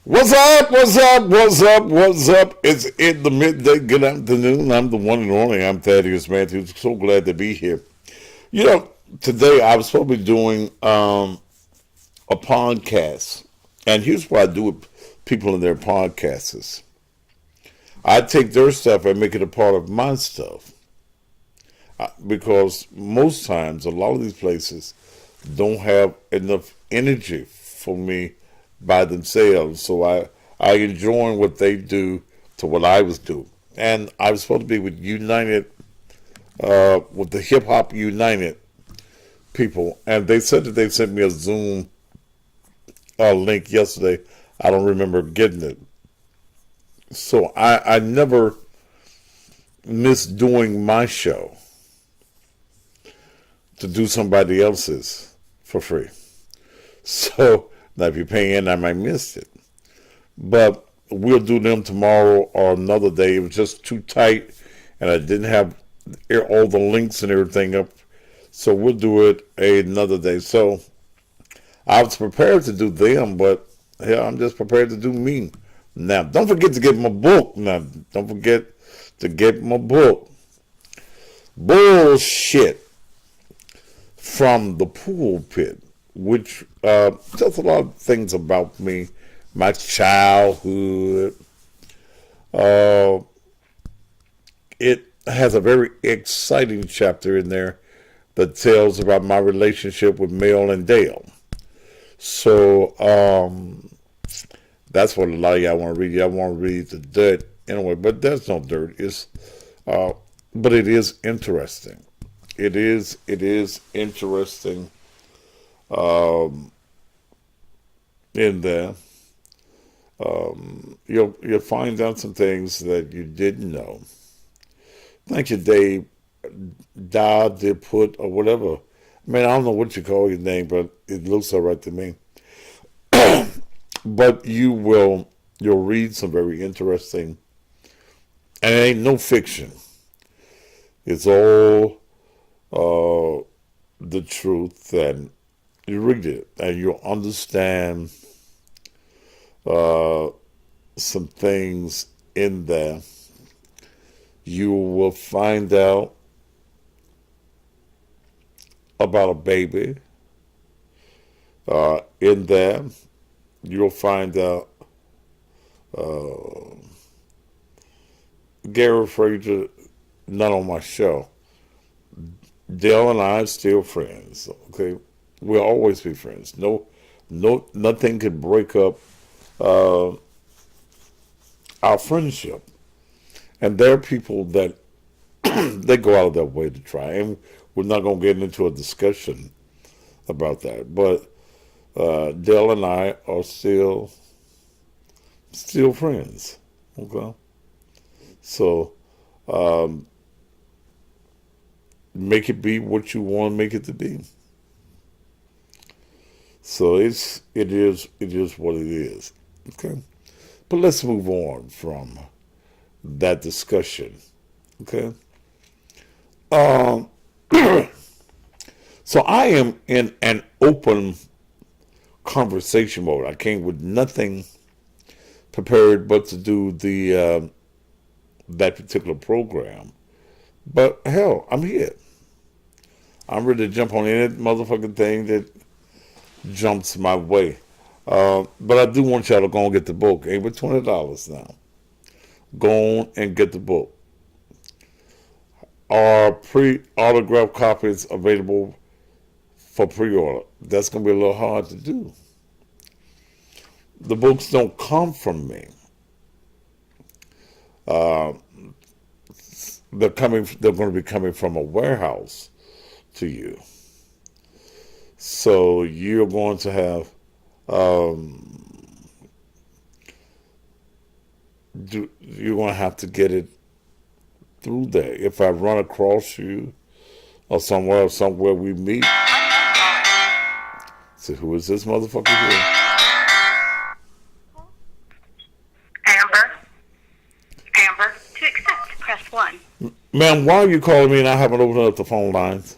What's up? What's up? What's up? What's up? It's in the midday. Good afternoon. I'm the one and only. I'm Thaddeus Matthews. So glad to be here. You know, today I was supposed to be doing a podcast, and here's what I do with people in their podcasts: I take their stuff and make it a part of my stuff, because most times a lot of these places don't have enough energy for me by themselves. So I enjoy what they do to what I was doing. And I was supposed to be with United, with the Hip Hop United people. And they said that they sent me a Zoom link yesterday. I don't remember getting it. So I never miss doing my show to do somebody else's for free. So now if you're paying, I might miss it. But we'll do them tomorrow or another day. It was just too tight, and I didn't have all the links and everything up. So we'll do it another day. So I was prepared to do them, but yeah, I'm just prepared to do me. Now, don't forget to get my book. Now, don't forget to get my book. Bullshit from the Pulpit, which tells a lot of things about me, my childhood. It has a very exciting chapter in there that tells about my relationship with Mel and Dale. So that's what a lot of y'all want to read. Y'all want to read the dirt anyway, but there's no dirt. But it is interesting. It is interesting in there. You'll find out some things that you didn't know. Thank you, Dave. Did put or whatever. I mean, I don't know what you call your name, but it looks all right to me. But you'll read some very interesting, and it ain't no fiction. It's all the truth, and you read it and you'll understand some things in there. You will find out about a baby in there. You'll find out Gary Frazier, not on my show. Dale and I are still friends. Okay, we'll always be friends. Nothing could break up our friendship. And there are people that they go out of their way to try, and we're not going to get into a discussion about that. But Dale and I are still friends. Okay, so make it be what you want to make it to be. So it is what it is. Okay, but let's move on from that discussion. Okay. So I am in an open conversation mode. I came with nothing prepared but to do the that particular program. But hell, I'm here. I'm ready to jump on any motherfucking thing that jumps my way. But I do want y'all to go and get the book. Ain't but $20 now. Go on and get the book. Are pre-autographed copies available for pre-order? That's going to be a little hard to do. The books don't come from me. They're going to be coming from a warehouse to you. So you're going to have you're going to have to get it through there. If I run across you or somewhere we meet, say, who is this motherfucker here? Amber, to accept, press 1. Ma'am, why are you calling me and I haven't opened up the phone lines?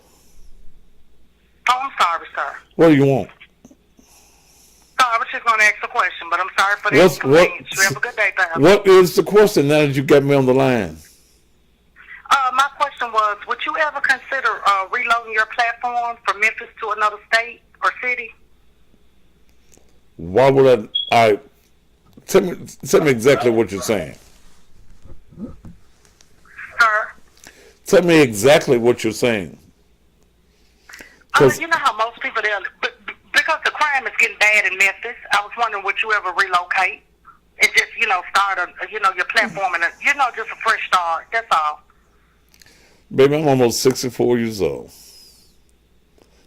Oh, I'm sorry, sir. What do you want? So I was just going to ask a question, but I'm I'm sorry for the What inconvenience. You have a good day, Pastor. what is the question now that you got me on the line? My question was, would you ever consider reloading your platform from Memphis to another state or city? Why would I tell me exactly what you're saying. Sir? Tell me exactly what you're saying. You know how most people, because the crime is getting bad in Memphis, I was wondering, would you ever relocate and just, start your platform and, just a fresh start? That's all. Baby, I'm almost 64 years old.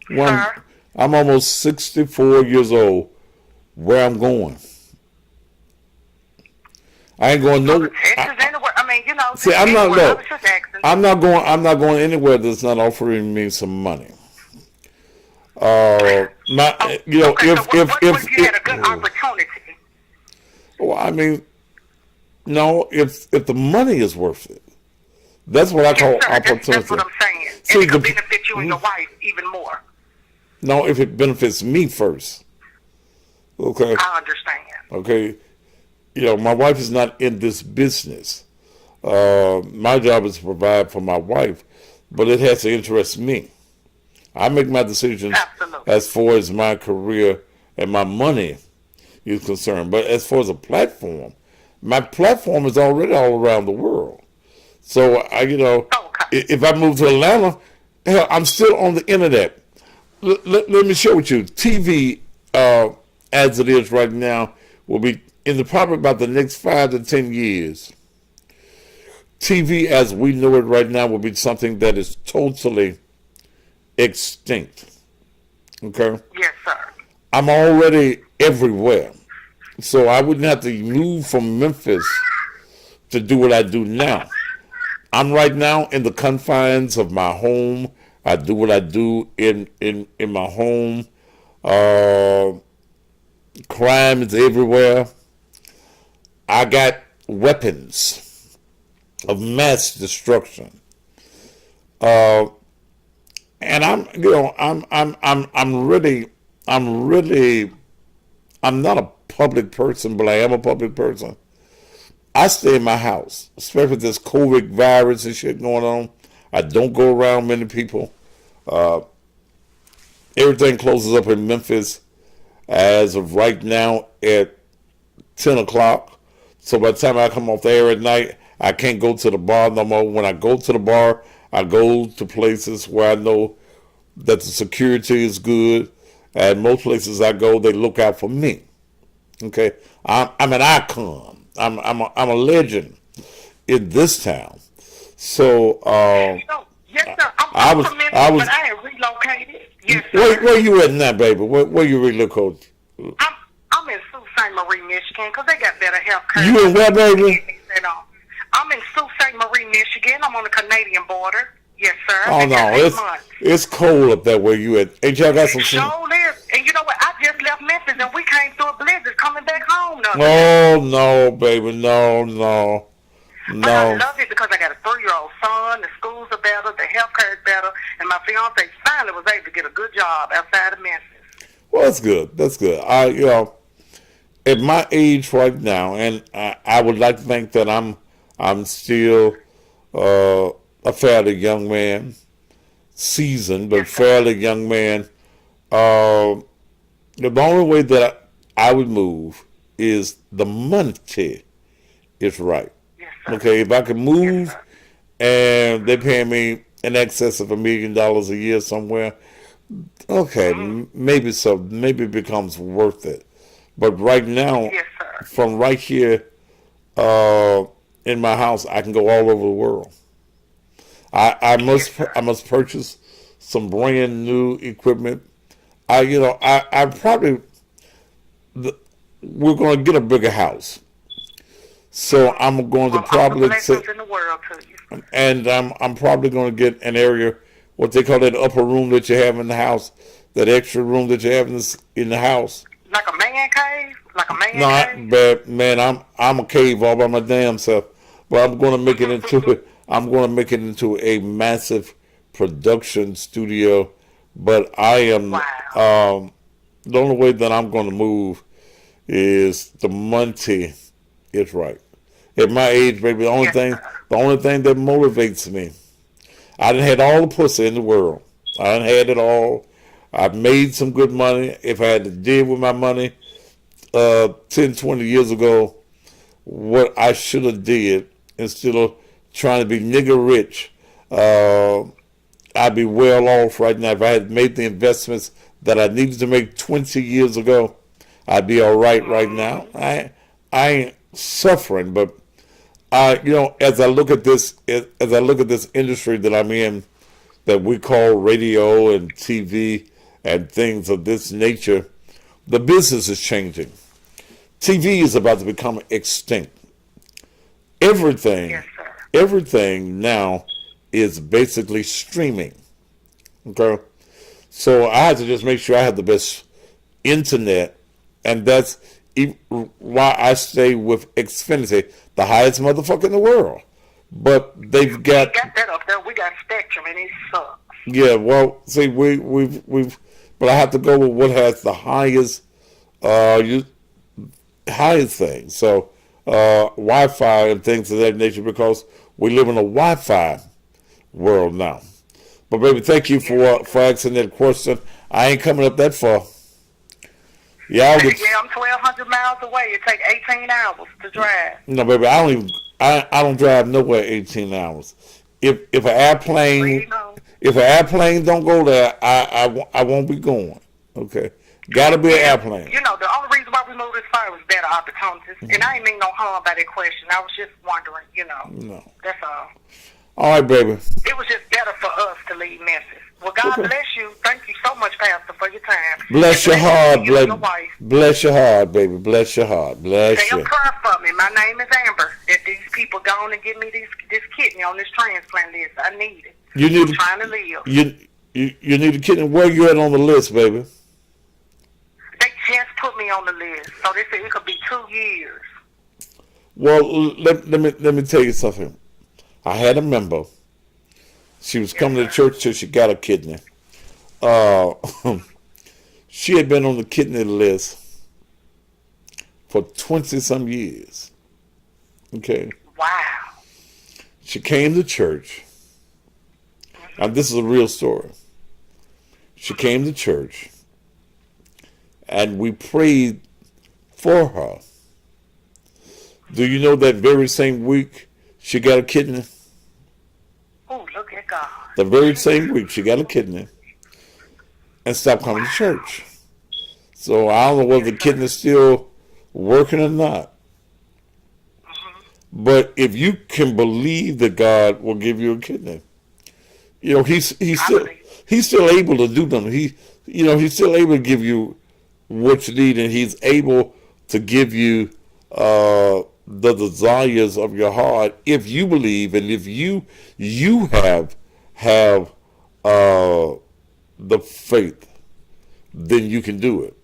Sir? I'm almost 64 years old. Where I'm going? I ain't going nowhere. See, I'm not going. I'm not going anywhere that's not offering me some money. Okay, if you had a good opportunity. Well, I mean, no. If the money is worth it, that's what I call opportunity. That's what I'm saying. See, it could benefit you and your wife even more. No, if it benefits me first. Okay. I understand. Okay. My wife is not in this business. My job is to provide for my wife, but it has to interest me. I make my decisions as far as my career and my money is concerned. But as far as a platform, my platform is already all around the world. So if I move to Atlanta, hell, I'm still on the internet. Let me share with you. TV, as it is right now, will be probably about the next 5 to 10 years. TV, as we know it right now, will be something that is totally extinct. Okay? Yes, sir. I'm already everywhere. So I wouldn't have to move from Memphis to do what I do now. I'm right now in the confines of my home. I do what I do in my home. Crime is everywhere. I got weapons of mass destruction. And I'm not a public person, but I am a public person. I stay in my house, especially with this COVID virus and shit going on. I don't go around many people. Everything closes up in Memphis as of right now at 10 o'clock. So by the time I come off the air at night, I can't go to the bar no more. When I go to the bar, I go to places where I know that the security is good. And most places I go, they look out for me. Okay, I'm an icon. I'm a legend in this town. So yes, sir. I was but I ain't relocated. Yes, sir. Where you at now, baby? Where you relocated? I'm in Sault Ste. Marie, Michigan, because they got better health care. You in where, baby? I'm in Sault Ste. Marie, Michigan. I'm on the Canadian border. Yes, sir. Oh no, it's cold up there where you at. Ain't y'all got some? Sure is. And you know what? I just left Memphis and we came through a blizzard coming back home. Oh no, baby, no. But I love it because I got a 3-year-old son. The schools are better. The health care is better. And my fiance finally was able to get a good job outside of Memphis. Well, that's good. That's good. At my age right now, and I would like to think that I'm still a fairly young man, seasoned but fairly young man. The only way that I would move is the money is right. Yes, sir. Okay, if I can move and they pay me in excess of $1 million a year somewhere, okay, maybe so. Maybe it becomes worth it. But right now, yes, sir, from right here in my house, I can go all over the world. I must purchase some brand new equipment. We're going to get a bigger house. So I'm going to probably in the world to you. And I'm probably going to get an area, what they call that upper room that you have in the house, that extra room that you have in the house. Like a man cave? No, I'm a cave all by my damn self. But I'm going to make it into a massive production studio. But I am the only way that I'm going to move is the money is right. At my age, baby, Yes, sir. the only thing that motivates me, I done had all the pussy in the world. I done had it all. I've made some good money. If I had to deal with my money 10, 20 years ago, what I should have did instead of trying to be nigger rich, I'd be well off right now. If I had made the investments that I needed to make 20 years ago, I'd be all right now. I ain't suffering, but as I look at this industry that I'm in, that we call radio and TV and things of this nature, the business is changing. TV is about to become extinct. Everything, Yes, sir. everything now is basically streaming. Okay, so I had to just make sure I had the best internet, and that's why I stay with Xfinity, the highest motherfucker in the world. But they've We got, got that up there. We got Spectrum, and it sucks. yeah. Well, see, but I have to go with what has the highest, highest thing. So, Wi-Fi and things of that nature, because we live in a Wi-Fi world now. But baby, thank you for asking that question. I ain't coming up that far. Yeah, Yeah, I'm 1,200 miles away. It takes 18 hours to drive. no, baby, I don't drive nowhere 18 hours. If an Well, you airplane know. if an airplane don't go there, I won't be going. Okay, gotta be an airplane. You know, the only reason why we moved this far was better opportunities. And I ain't mean no harm by that question. I was just wondering, No. That's all. All right, baby. It was just better for us to leave Memphis. Well, God Okay. bless you. Thank you so much, Pastor, for your time. Bless And your heart, you and your wife. bless your heart, baby. Bless your heart. Bless Say a you. prayer for me. My name is Amber. That these people go on and give me this kidney on this transplant list. I need it. You need I'm trying to live. you need a kidney. Where you at on the list, baby? They just put me on the list, so they said it could be 2 years. Well, let me tell you something. I had a member. She was coming to church till she got a kidney. Uh, she had been on the kidney list for 20 some years. Okay. Wow. She came to church. And this is a real story. She came to church and we prayed for her. Do you know that very same week she got a kidney? Oh, look at God. The very same week she got a kidney and stopped coming to church. So I don't know whether the kidney's still working or not. But if you can believe that God will give you a kidney, he's still able to do them. He's still able to give you what you need, and he's able to give you the desires of your heart if you believe, and if you have the faith, then you can do it.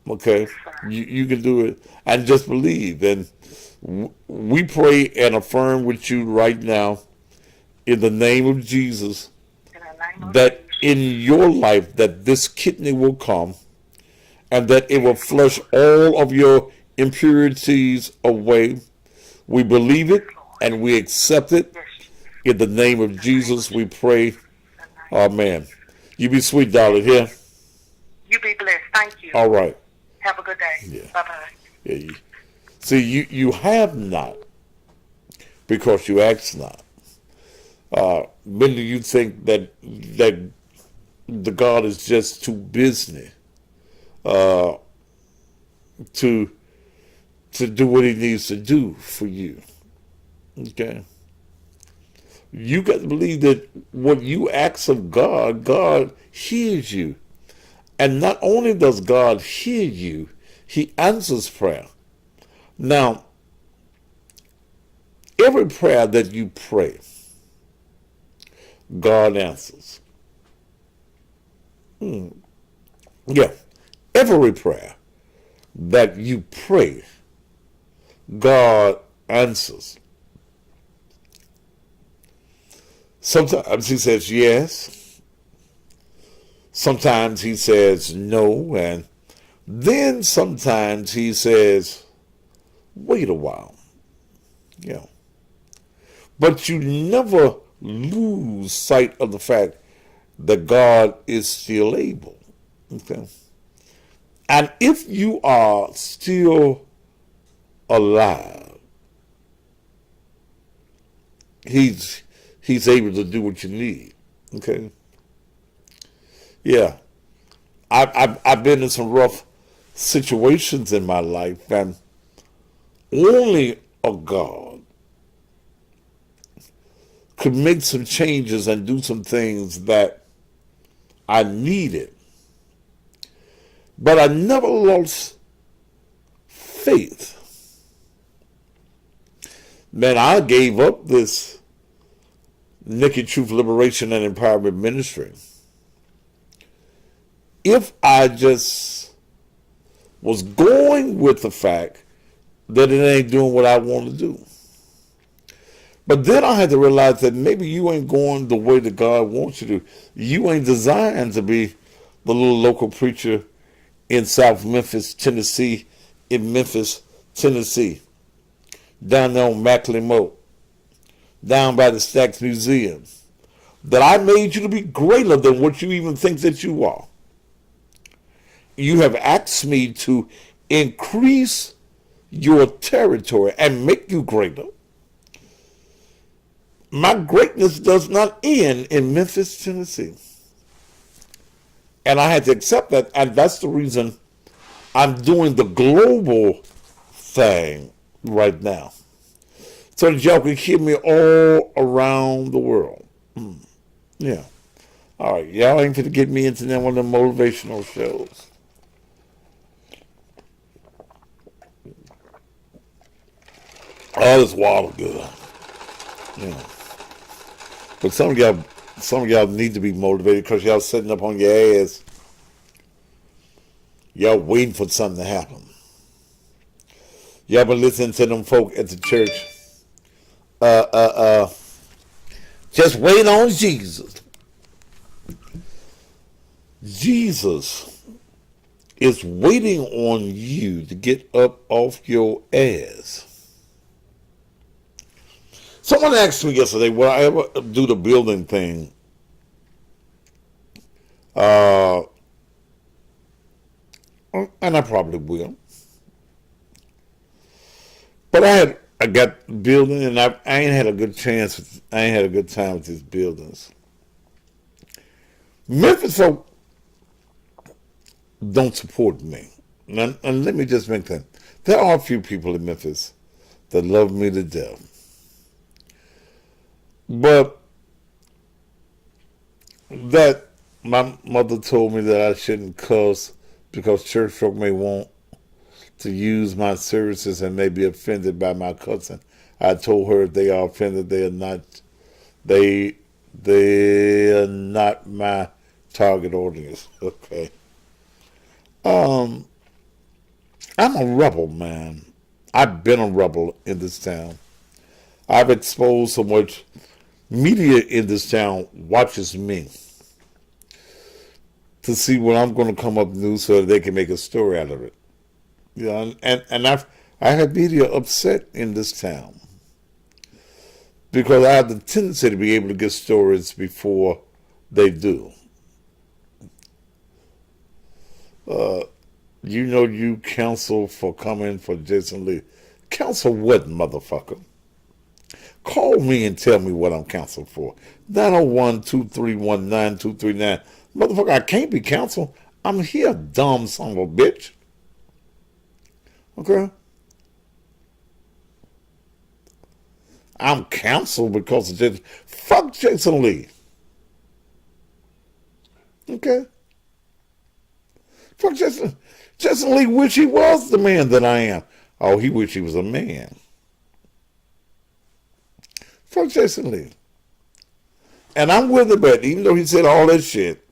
Okay, you can do it, and just believe. And we pray and affirm with you right now, in the name of Jesus, In the name of that Jesus. in your life that this kidney will come, and that it will flush all of your impurities away. We believe it and we accept it. In the name of Jesus, we pray. Amen. You be sweet, darling. Here. You be blessed. Thank you. All right. Have a good day. Yeah. Bye-bye. Yeah. See, you have not because you ask not. When do you think that the God is just too busy to do what he needs to do for you? Okay. You got to believe that what you ask of God, God hears you. And not only does God hear you, he answers prayer. Now, every prayer that you pray, God answers. Yeah, every prayer that you pray, God answers. Sometimes he says yes. Sometimes he says no, and Then sometimes he says, wait a while. Yeah. But you never lose sight of the fact that God is still able. Okay. And if you are still alive, he's able to do what you need. Okay. Yeah. I've been in some rough situations in my life, and only a God could make some changes and do some things that I needed. But I never lost faith. Man, I gave up this Naked Truth Liberation and Empowerment Ministry. If I just was going with the fact that it ain't doing what I want to do. But then I had to realize that maybe you ain't going the way that God wants you to. You ain't designed to be the little local preacher in South Memphis, Tennessee, in Memphis, Tennessee, down there on McLemore, down by the Stax Museum, that I made you to be greater than what you even think that you are. You have asked me to increase your territory and make you greater. My greatness does not end in Memphis, Tennessee. And I had to accept that, and that's the reason I'm doing the global thing right now. So that y'all can hear me all around the world. Yeah. All right, y'all ain't gonna get me into one of them motivational shows. Oh, this water good. Yeah. But some of y'all need to be motivated because y'all sitting up on your ass. Y'all waiting for something to happen. Y'all been listening to them folk at the church. Just wait on Jesus. Jesus is waiting on you to get up off your ass. Someone asked me yesterday, will I ever do the building thing? And I probably will. But I got building, and I ain't had a good chance. I ain't had a good time with these buildings. Memphis folk don't support me. And let me just make that. There are a few people in Memphis that love me to death. But that my mother told me that I shouldn't cuss because church folk may want to use my services and may be offended by my cussing. I told her if they are offended, they are not. They are not my target audience. Okay. I'm a rebel, man. I've been a rebel in this town. I've exposed so much media in this town watches me to see what I'm going to come up with so that they can make a story out of it. Yeah, and I have media upset in this town because I have the tendency to be able to get stories before they do. You know you counsel for coming for Jason Lee. Counsel what, motherfucker? Call me and tell me what I'm counseled for. 901-231-9239. Motherfucker, I can't be counseled. I'm here, dumb son of a bitch. Okay? I'm counseled because of Jason. Fuck Jason Lee. Okay? Fuck Jason. Jason Lee wish he was the man that I am. Oh, he wish he was a man. Fuck Jason Lee. And I'm with him, but even though he said all that shit,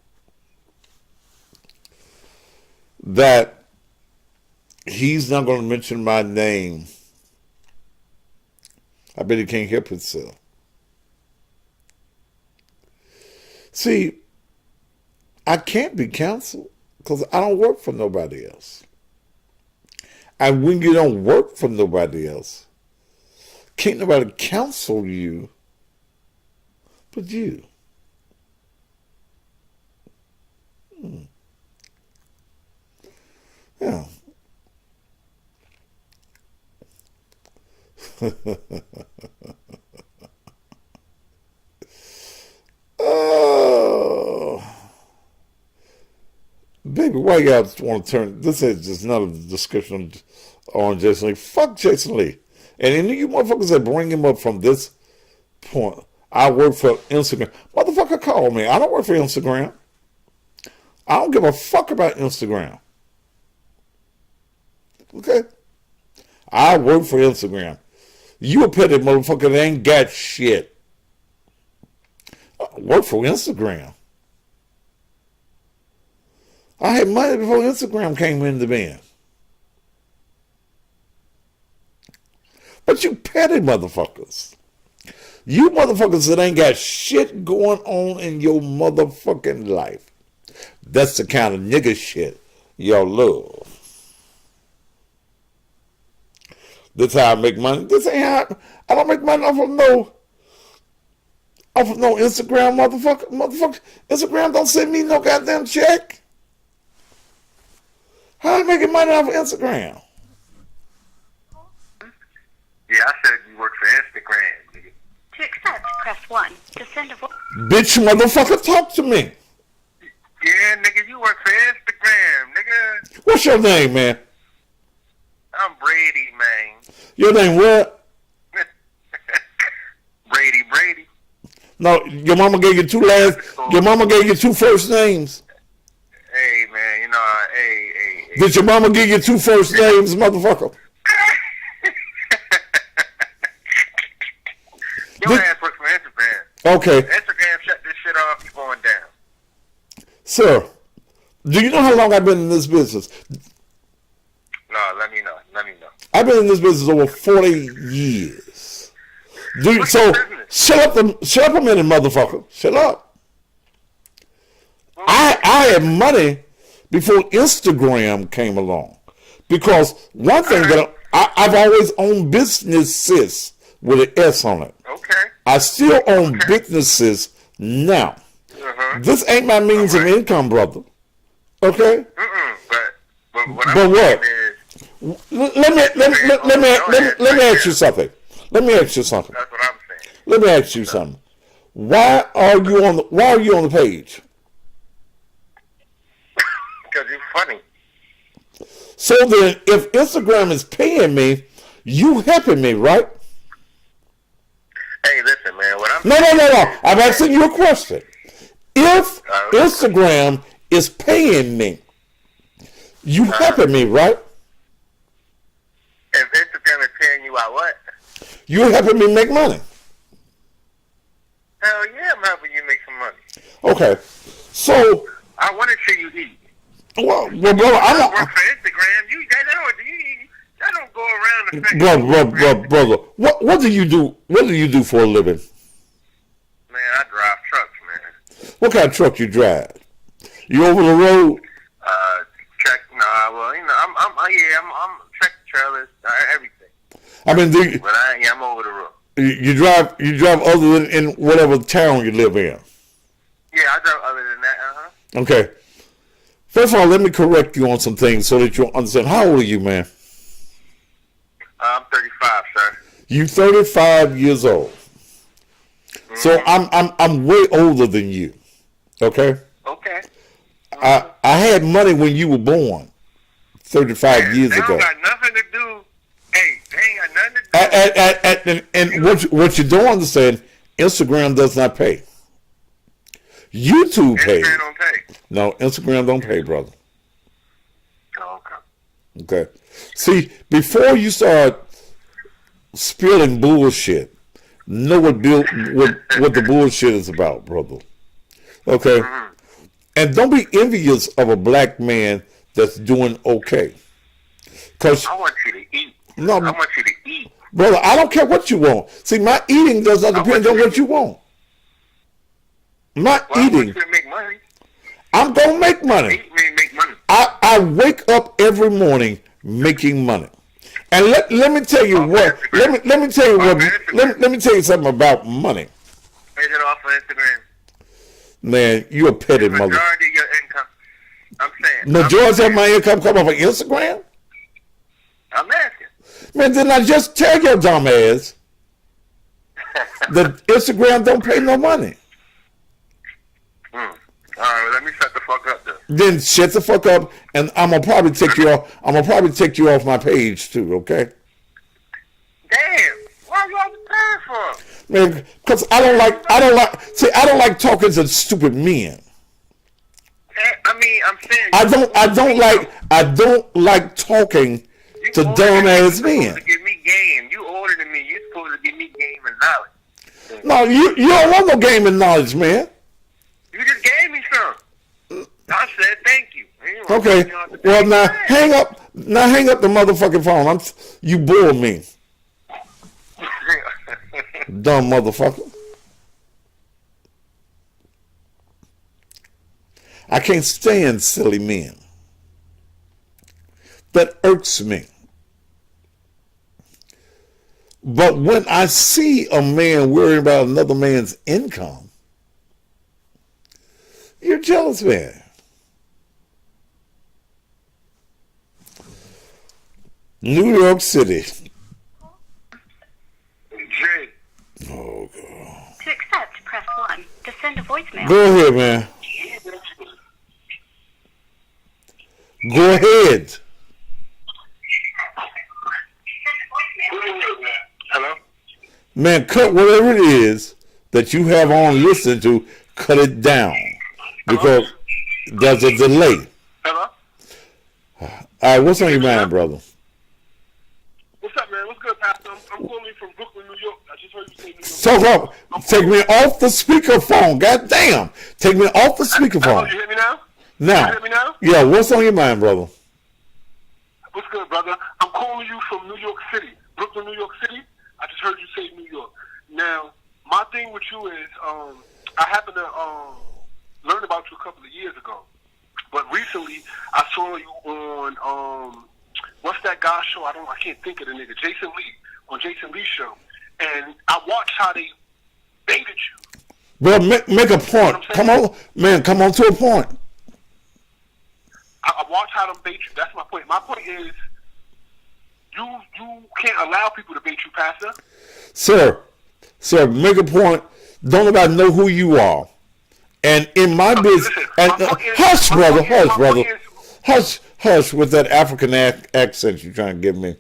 that he's not going to mention my name, I bet he can't help himself. See, I can't be counseled because I don't work for nobody else. And when you don't work for nobody else, can't nobody counsel you but you. Yeah. Oh, baby, why y'all want to turn? This is just not a discussion on Jason Lee. Fuck Jason Lee. And any of you motherfuckers that bring him up from this point, I work for Instagram. Motherfucker, call me. I don't work for Instagram. I don't give a fuck about Instagram. Okay? I work for Instagram. You a petty motherfucker that ain't got shit. I work for Instagram. I had money before Instagram came into being. But you petty motherfuckers. You motherfuckers that ain't got shit going on in your motherfucking life. That's the kind of nigga shit y'all love. This how I make money. This ain't how I don't make money off of no Instagram, motherfucker. Instagram don't send me no goddamn check. How I making money off of Instagram? Yeah, I said you work for Instagram, nigga. To accept, press 1. To send a voice. Bitch, motherfucker, talk to me. Yeah, nigga, you work for Instagram, nigga. What's your name, man? I'm Brady, man. Your name what? Brady. No, your mama gave you two last. Your mama gave you two first names. Hey, man, you know, hey. Did your mama give you two first names, motherfucker? Your ass works for Instagram. Okay. Instagram shut this shit off, you going down. Sir, do you know how long I've been in this business? No, let me know. I've been in this business over 40 years. Dude, so shut up a minute, motherfucker. Shut up. I had money before Instagram came along. Because one thing that I've always owned businesses with an S on it. Okay. I still own businesses now. This ain't my means of income, brother. Okay? But what But I'm what? saying is, Let me ask you something. Let me ask you something. that's what I'm saying. Let me ask you something. Why are you on the page? Because you're funny. So then, if Instagram is paying me, you helping me, right? Hey, listen, man. What I'm No. I'm asking you a question. If Instagram is paying me, you helping me, right? If Instagram is paying you out what? You helping me make money. Hell yeah, I'm helping you make some money. Okay. So, I want to see you eat. well, brother, I Work don't. for Instagram. That don't go around the thing. Brother, what do you do? What do you do for a living? Man, I drive trucks, man. What kind of truck you drive? You over the road? I'm check trailers, everything. I mean, But I'm over the road. you drive other than in whatever town you live in. Yeah, I drive other than that. Okay. First of all, let me correct you on some things so that you'll understand. How old are you, man? I'm 35, sir. You 35 years old. So I'm way older than you. Okay? Okay. I had money when you were born 35 years They ago. don't got nothing to do. Hey, they ain't got nothing to do. And what you don't understand, Instagram does not pay. YouTube pays. Instagram don't pay. No, Instagram don't pay, brother. Oh, okay. Okay. See, before you start spilling bullshit, know what the bullshit is about, brother. Okay? And don't be envious of a black man that's doing okay. Cause I want you to eat. No, I want you to eat. brother, I don't care what you want. See, my eating does not depend on what you want. My Well, I eating, want you to make money. I'm gonna make money. Eat me, make money. I wake up every morning making money. And let me tell you what. Let me tell you what. Let me tell you something about money. Make it off of Instagram. Man, you a petty mother. Majority of your income. I'm saying. Majority of my income come off of Instagram? I'm asking. Man, then I just tell your dumb ass that Instagram don't pay no money. All right, well, let me shut the fuck up then. Then shut the fuck up, and I'm gonna probably take you off. I'm gonna probably take you off my page too. Okay? Damn. Why are you always paying for? Man, because I don't like talking to stupid men. I mean, I'm saying. I don't like talking to dumb ass men. You're supposed to give me game. You older than me. You're supposed to give me game and knowledge. No, you don't want no game and knowledge, man. You just gave me some. I said thank you. Okay. Well, now hang up. Now hang up the motherfucking phone. You bore me, dumb motherfucker. I can't stand silly men. That irks me. But when I see a man worrying about another man's income, you're jealous, man. New York City. Jay. Oh, God. To accept, press 1. To send a voicemail. Go ahead, man. Go ahead. Hello? Man, cut whatever it is that you have on listening to, cut it down. Because there's a delay. Hello? All right, what's on your mind, brother? What's up, man? What's good, Pastor? I'm calling you from Brooklyn, New York. I just heard you say New York. So, take me off the speakerphone. God damn. Take me off the speakerphone. You hear me now? Now. You hear me now? Yeah, what's on your mind, brother? What's good, brother? I'm calling you from New York City. Brooklyn, New York City. I just heard you say New York. Now, my thing with you is, I happened to learn about you a couple of years ago. But recently, I saw you on, what's that guy's show? I can't think of the nigga. Jason Lee, on Jason Lee's show. And I watched how they baited you. Bro, make a point. Come on, man, come on to a point. I watched how them bait you. That's my point. My point is, you can't allow people to bait you, Pastor. Sir, make a point. Don't nobody know who you are. And in my business, hush, brother, hush with that African accent you're trying to give me.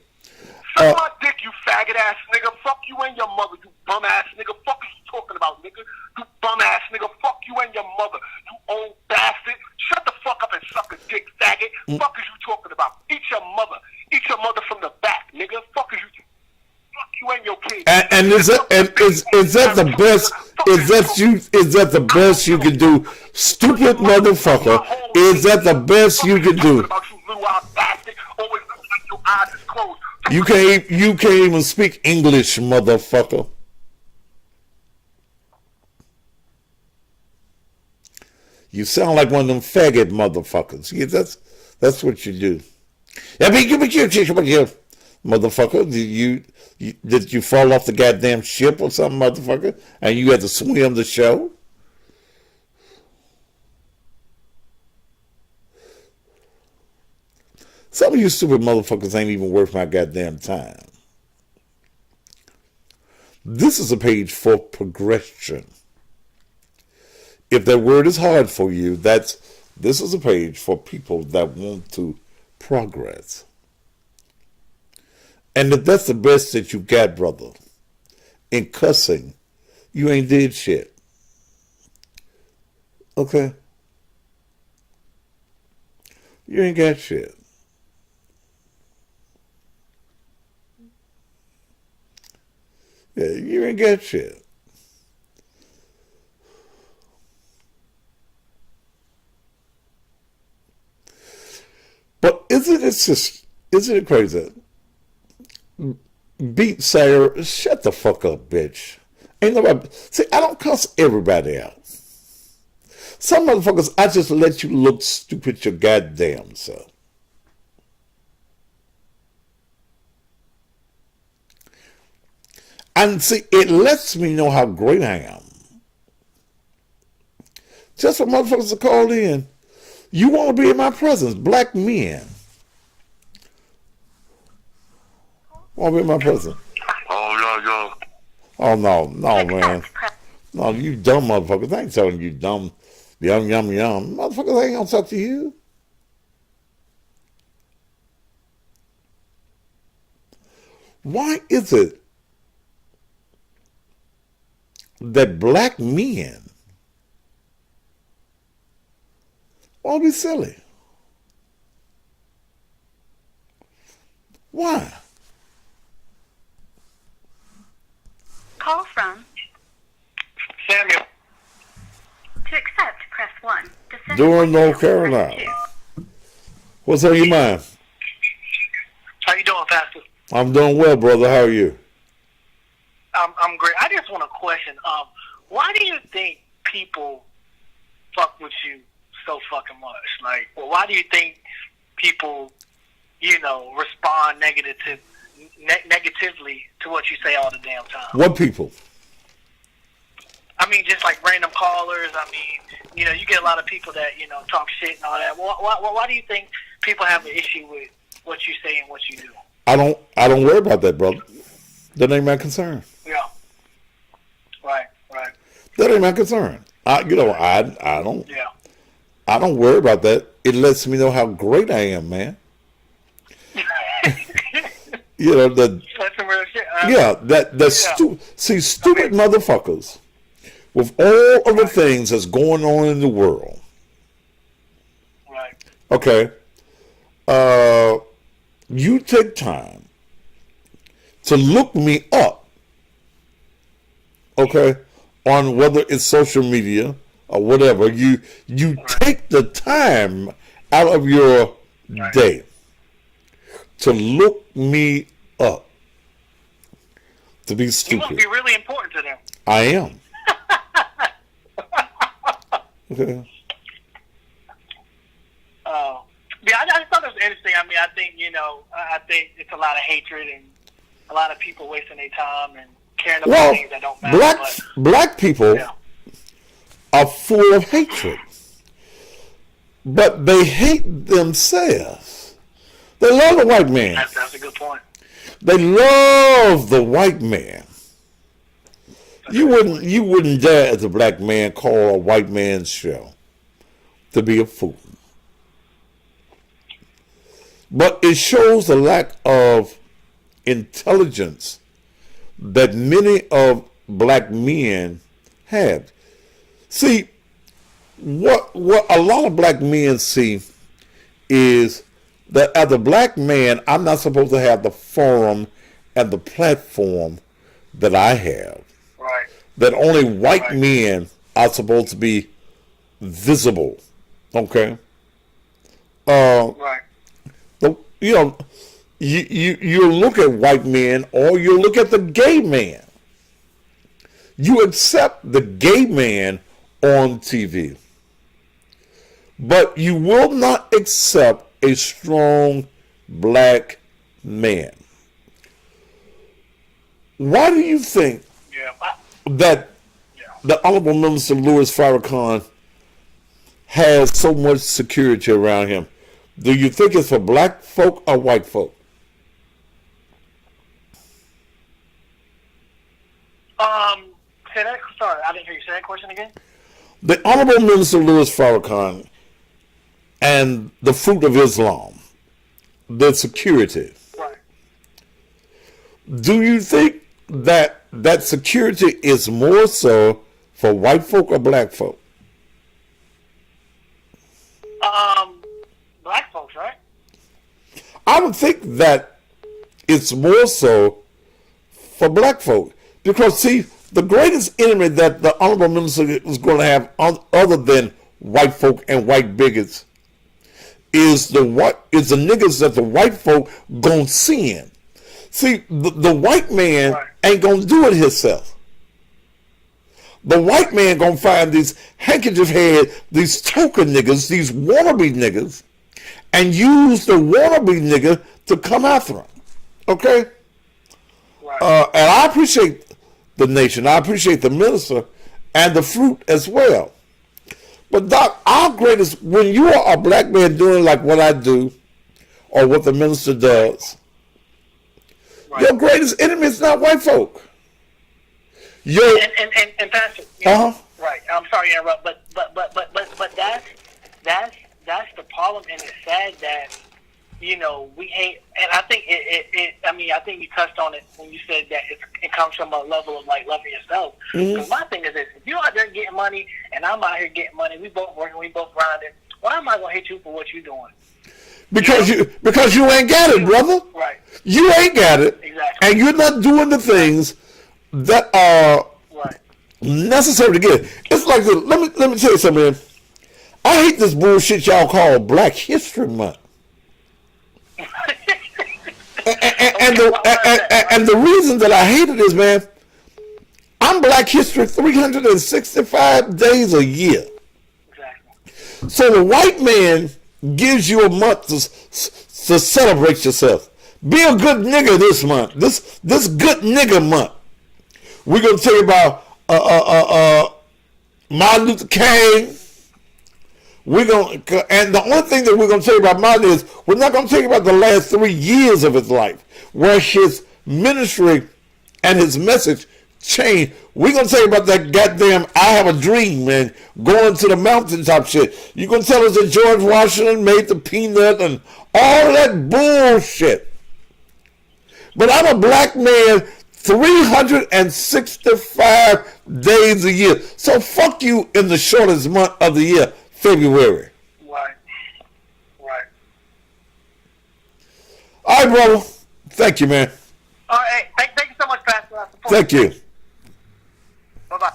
Suck my dick, you faggot ass nigga. Fuck you and your mother, you bum ass nigga. Fuck is you talking about, nigga? You bum ass nigga. Fuck you and your mother, you old bastard. Shut the fuck up and suck a dick, faggot. Fuck is you talking about? Eat your mother. Eat your mother from the back, nigga. Fuck is you? Fuck you and your kids. And is that the best? Is that the best you can do, stupid motherfucker? Is that the best you can do? You can't even speak English, motherfucker. You sound like one of them faggot motherfuckers. Yeah, that's what you do. Motherfucker, did you fall off the goddamn ship or something, motherfucker? And you had to swim the show? Some of you stupid motherfuckers ain't even worth my goddamn time. This is a page for progression. If that word is hard for you, this is a page for people that want to progress. And if that's the best that you got, brother, in cussing, you ain't did shit. Okay? You ain't got shit. Yeah, you ain't got shit. But isn't it crazy? Beat Sarah, shut the fuck up, bitch. Ain't nobody. See, I don't cuss everybody out. Some motherfuckers, I just let you look stupid your goddamn self. And see, it lets me know how great I am. Just for motherfuckers to call in. You want to be in my presence, black men. Want to be in my presence. Oh, yo. Oh, no, man. Accept, press No, you dumb motherfuckers. I ain't telling you dumb, yum. Motherfuckers ain't gonna talk to you. Why is it that black men want to be silly? Why? call from. Samuel. To accept, press 1. To send Durham, voicemail, North press Carolina. 2. What's on your mind? How you doing, Pastor? I'm doing well, brother. How are you? I'm great. I just want to question. Why do you think people fuck with you so fucking much? Like, well, why do you think people, respond negatively to what you say all the damn time? What people? I mean, just like random callers. I mean, you get a lot of people that talk shit and all that. Why do you think people have an issue with what you say and what you do? I don't worry about that, brother. That ain't my concern. Yeah. Right. That ain't my concern. I don't. Yeah. I don't worry about that. It lets me know how great I am, man. That's some real shit. Stupid motherfuckers with all of the things that's going on in the world. Right. Okay. You take time to look me up, okay, on whether it's social media or whatever. You take the time out of your day to look me up. To be You stupid. must be really important to them. I am. Okay. Yeah, I just thought it was interesting. I mean, I think it's a lot of hatred and a lot of people wasting their time and caring about things that don't matter. Black people are full of hatred, but they hate themselves. They love the white man. That's a good point. They love the white man. You wouldn't dare, as a black man, call a white man's show to be a fool. But it shows the lack of intelligence that many of black men have. See, what a lot of black men see is that as a black man, I'm not supposed to have the forum and the platform that I have. Right. That only white men are supposed to be visible. Okay? Right. You look at white men or you look at the gay man. You accept the gay man on TV. But you will not accept a strong black man. Why do you think that the Honorable Minister Louis Farrakhan has so much security around him? Do you think it's for black folk or white folk? Sorry, I didn't hear you say that question again. The Honorable Minister Louis Farrakhan and the fruit of Islam, the security. Right. Do you think that security is more so for white folk or black folk? Black folks, right? I would think that it's more so for black folk. Because, see, the greatest enemy that the Honorable Minister is going to have other than white folk and white bigots is the niggas that the white folk gonna send. See, the white man ain't gonna do it himself. The white man gonna find these handkerchief head, these token niggas, these wannabe niggas, and use the wannabe nigga to come after him. Okay? Right. And I appreciate the nation. I appreciate the minister and the fruit as well. But Doc, our greatest, when you are a black man doing like what I do or what the minister does, Right. your greatest enemy is not white folk. Your, And Pastor, you know, Uh-huh. right? I'm sorry to interrupt, but that's the problem, and it's sad that we hate. And I think I think you touched on it when you said that it comes from a level of like loving yourself. Because my thing is this: if you're out there getting money, and I'm out here getting money, we both working, we both grinding. Why am I gonna hate you for what you're doing? because you ain't got it, brother. Right. You ain't got it, Exactly. and you're not doing the things that are Right. necessary to get it. It's like this. Let me tell you something, man. I hate this bullshit y'all call Black History Month. And the reason that I hate it is, man, I'm Black History 365 days a year. Exactly. So the white man gives you a month to celebrate yourself. Be a good nigga this month. This good nigga month. We're gonna tell you about Martin Luther King. And the only thing that we're gonna tell you about Martin is we're not gonna tell you about the last 3 years of his life, where his ministry and his message changed. We're gonna tell you about that goddamn I have a dream, man, going to the mountaintop shit. You're gonna tell us that George Washington made the peanut and all that bullshit. But I'm a black man 365 days a year. So fuck you in the shortest month of the year, February. Right. Right. All right, brother. Thank you, man. All right. Thank you so much, Pastor. I support Thank you. Bye-bye.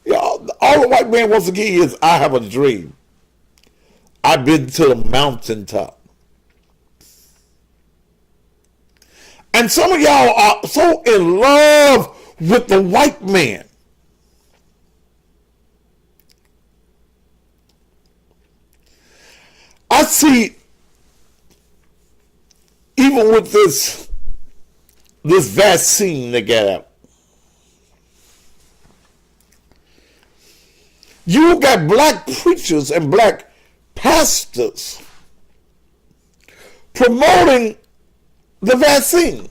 Yeah, all the white man wants to give you is, I have a dream. I've been to the mountaintop. And some of y'all are so in love with the white man. I see, even with this vaccine they got out, you got black preachers and black pastors promoting the vaccine.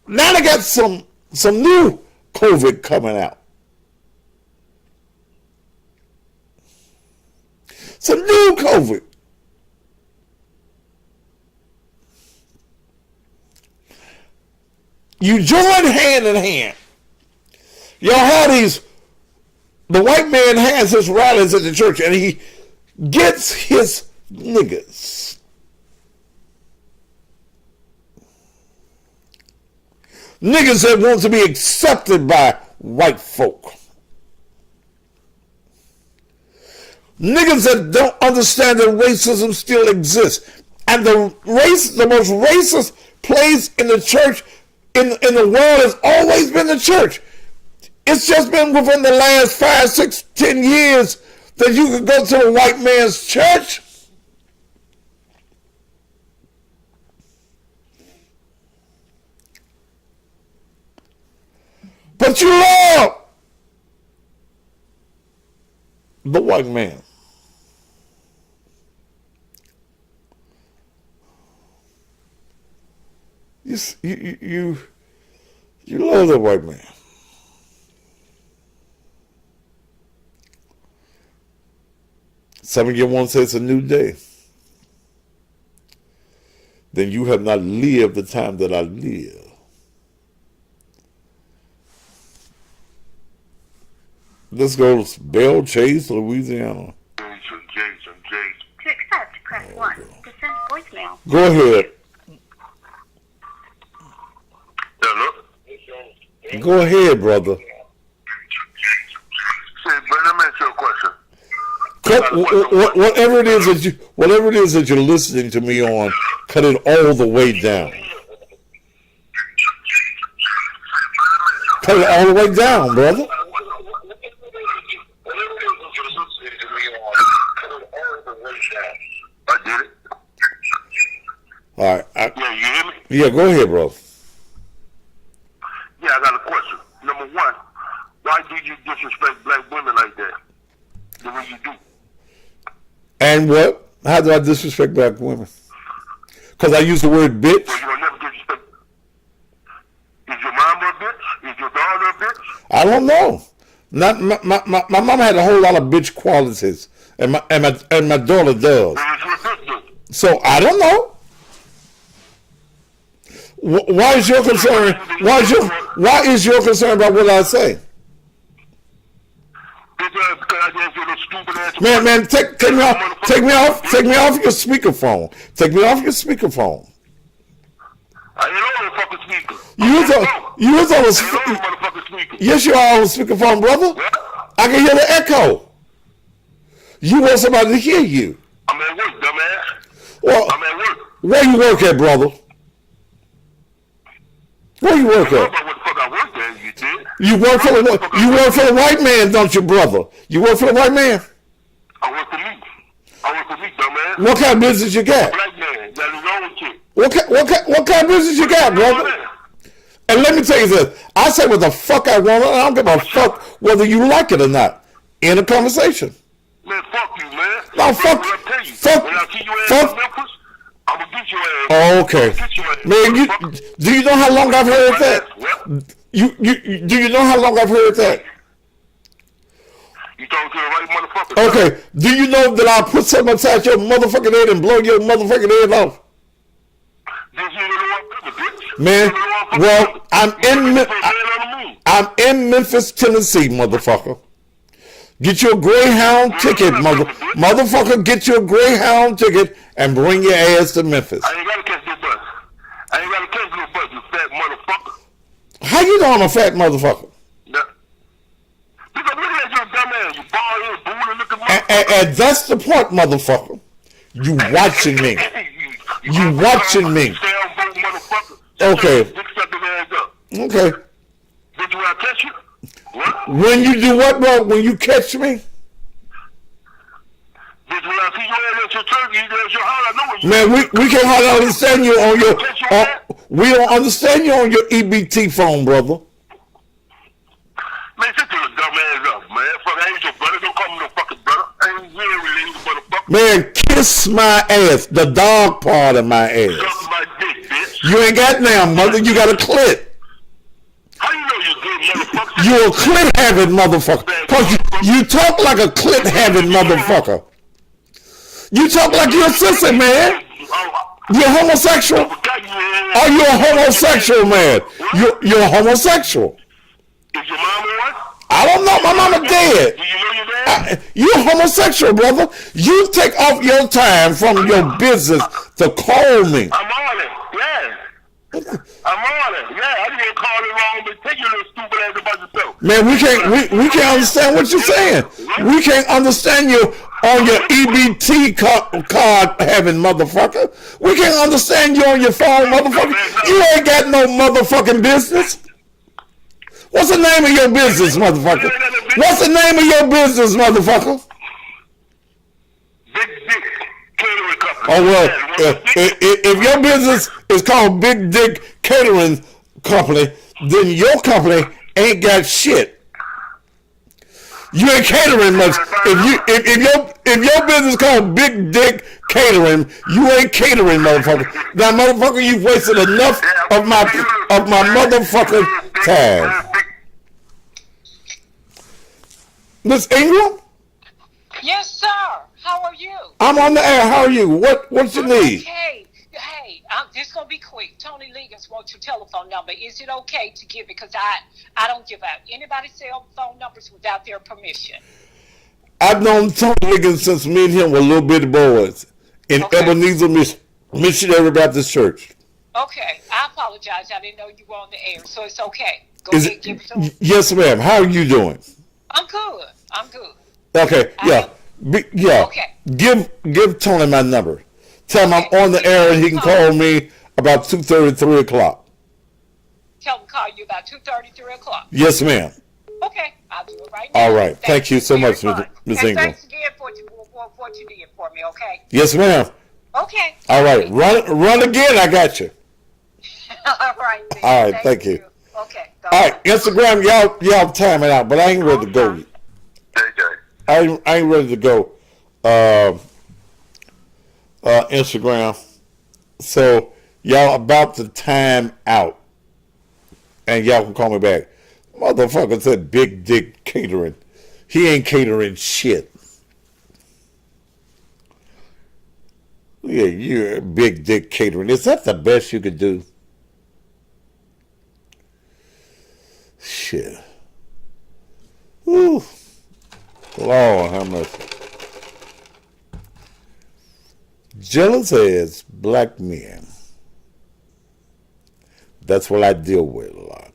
Now they got some new COVID coming out. Some new COVID. You join hand in hand. Y'all have the white man has his rallies at the church and he gets his niggas. Niggas that want to be accepted by white folk. Niggas that don't understand that racism still exists. And the most racist place in the church, in the world, has always been the church. It's just been within the last 5, 6, 10 years that you could go to a white man's church but you love the white man. You love the white man. Some of you want to say it's a new day. Then you have not lived the time that I live. Let's go to Belle Chase, Louisiana. To accept, press 1. To send voicemail. Go ahead. Hello? Go ahead, brother. Say, but let me ask you a question. Whatever it is that you're listening to me on, cut it all the way down. Cut it all the way down, brother. I did it. All right. Yeah, you hear me? Yeah, go ahead, bro. Yeah, I got a question. Number one, why do you disrespect black women like that? The way you do. And what? How do I disrespect black women? Because I use the word bitch. So you will never disrespect. Is your mama a bitch? Is your daughter a bitch? I don't know. Not my mama had a whole lot of bitch qualities, and my daughter does. Then is she a bitch then? So I don't know. Why is your concern? Why is your concern about what I say? Because I gave you the stupid ass. Man, take me off your speakerphone. Take me off your speakerphone. I ain't on the fucking speaker. You was on I ain't on the the motherfucking speaker. yes, you are on the speakerphone, brother. What? I can hear the echo. You want somebody to hear you. I'm at work, dumbass. Well, I'm at work. where you work at, brother? Where you work I don't at? know what the fuck I worked at, you did. You work for the white man, don't you, brother? You work for the white man. I work for me. I work for me, dumbass. What kind of business you got? Black man, got his own shit. What kind of business you got, brother? And let me tell you this. I say what the fuck I want, and I don't give a fuck whether you like it or not. In a conversation. Man, fuck you, man. No, fuck- When I tell you, fuck- when I see your ass fuck- in Memphis, I'm gonna get your ass. Oh, okay. I'm gonna get your ass. Man, do you know how long I've heard that? What? You do you know how long I've heard that? You talking to the right motherfucker. Okay. Do you know that I'll put something inside your motherfucking head and blow your motherfucking head off? This you know what I'm talking, bitch. Man, You know what I'm well, talking. I'm in You Mi- put your hand on the moon. I'm in Memphis, Tennessee, motherfucker. Get your Greyhound ticket, motherfucker. Get your Greyhound ticket and bring your ass to Memphis. I ain't gotta catch no bus. I ain't gotta catch no bus, you fat motherfucker. How you know I'm a fat motherfucker? Nah. Because look at you, dumb ass. You bald head, booty looking And that's the point, motherfucker. You watching me. You watching me. Stay on boat, motherfucker. Okay. Dick sucking ass up. Okay. Bitch, when I catch you? What? When you do what, bro? When you catch me? Bitch, when I see your ass at your turkey, you at your house, I know where you Man, we can't hardly understand you on your... we don't understand you on your EBT phone, brother. Man, sit your dumb ass up, man. Fuck, I ain't your brother. Don't call me no fucking brother. I ain't really related, motherfucker. Man, kiss my ass. The dog part of my ass. Suck my dick, bitch. You ain't got now, mother. You got a clit. How you know you good, motherfucker? You a clit having motherfucker. Cause you talk like a clit having motherfucker. You talk like you're a sissy, man. You're homosexual. Are you a homosexual, man? You're a homosexual. Is your mama one? I don't know. My mama dead. Do you know your dad? You're homosexual, brother. You take off your time from your business to call me. I'm on it, yeah. I'm on it, yeah. I didn't call it wrong, but take your little stupid ass about yourself. Man, we can't understand what you're saying. We can't understand you on your EBT card having motherfucker. We can't understand you on your phone, motherfucker. You ain't got no motherfucking business. What's the name of your business, motherfucker? What's the name of your business, motherfucker? Big Dick Catering Company. Oh, well, if your business is called Big Dick Catering Company, then your company ain't got shit. You ain't catering much. If your business called Big Dick Catering, you ain't catering, motherfucker. Now, motherfucker, you've wasted enough of my motherfucking time. Miss Ingram? Yes, sir. How are you? I'm on the air. How are you? What you need? Okay. Hey, this gonna be quick. Tony Liggins wants your telephone number. Is it okay to give it? Because I don't give out anybody's cell phone numbers without their permission. I've known Tony Liggins since me and him were little bitty boys in Ebenezer Missionary Baptist Church. Okay, I apologize. I didn't know you were on the air, so it's okay. Go ahead, give it to me. Yes, ma'am. How are you doing? I'm good. I'm good. Okay, yeah. Yeah. Okay. Give Tony my number. Tell him I'm on the air and he can call me about 2:30, 3 o'clock. Tell them to call you about 2:30, 3 o'clock. Yes, ma'am. Okay, I'll do it right now. All right. Thank you so much, Very Ms. much. Ingram. And thanks again for what you did for me, okay? Yes, ma'am. Okay. All right, run again. I got you. All right. Then. All right, thank you. Okay. All right, Instagram, y'all time it out, but I ain't ready to go. I ain't ready to go. Instagram. So y'all about to time out, and y'all can call me back. Motherfucker said big dick catering. He ain't catering shit. Yeah, you're big dick catering. Is that the best you could do? Shit. Whew. Lord, how much? Jealous as black men. That's what I deal with a lot.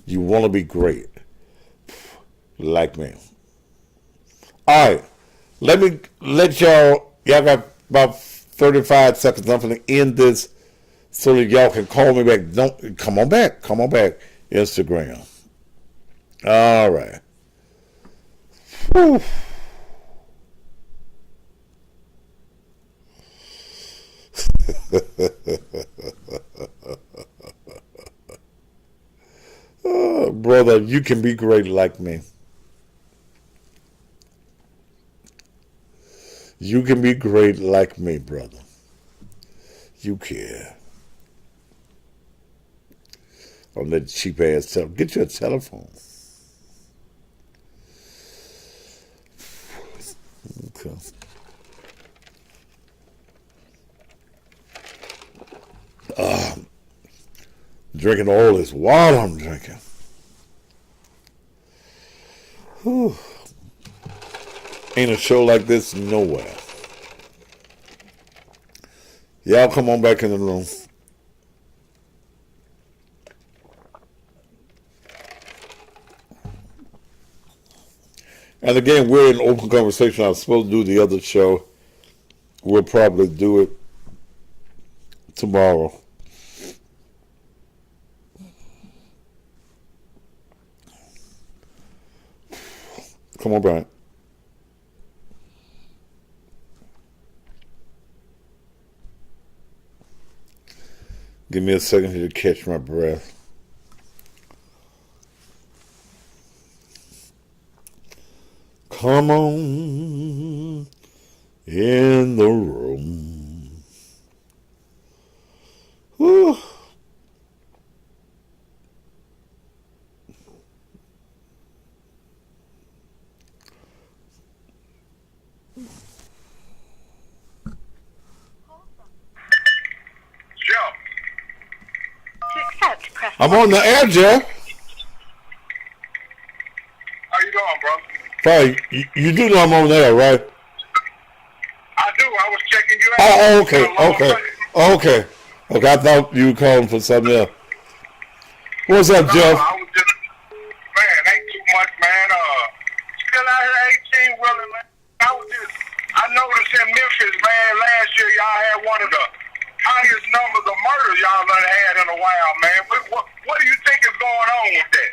You want to be great. Like me. All right. Let y'all got about 35 seconds. I'm going to end this so that y'all can call me back. Come on back. Instagram. All right. Whew. Oh, brother, you can be great like me. You can be great like me, brother. You can. On that cheap ass telephone. Get you a telephone. Okay. Drinking all this water I'm drinking. Whew. Ain't a show like this nowhere. Y'all come on back in the room. And again, we're in open conversation. I was supposed to do the other show. We'll probably do it tomorrow. Come on, Brian. Give me a second here to catch my breath. Come on in the room. Whew. To accept, press I'm on the air, Jeff. How you doing, bro? Fine. You do know I'm on the air, right? I do. I was checking you out. Oh, It's been a long time. okay. I thought you were calling for something else. What's up, No, Jeff? I was just, man, ain't too much, man. Still out here 18 willing, man. I noticed in Memphis, man, last year y'all had one of the highest numbers of murders y'all done had in a while, man. What do you think is going on with that?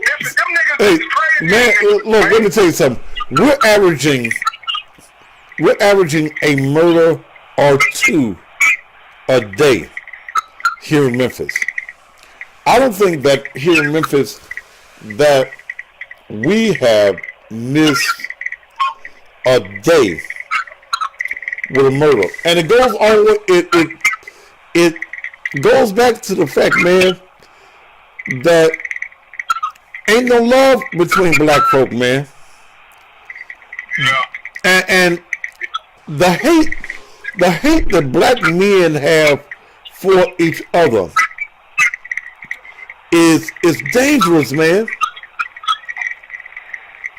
Memphis, them niggas Hey, is crazy. man, niggas, look, man. let me tell you something. We're averaging a murder or two a day here in Memphis. I don't think that here in Memphis that we have missed a day with a murder, and it goes on. It goes back to the fact, man, that ain't no love between black folk, man. Yeah. And the hate that black men have for each other is dangerous, man.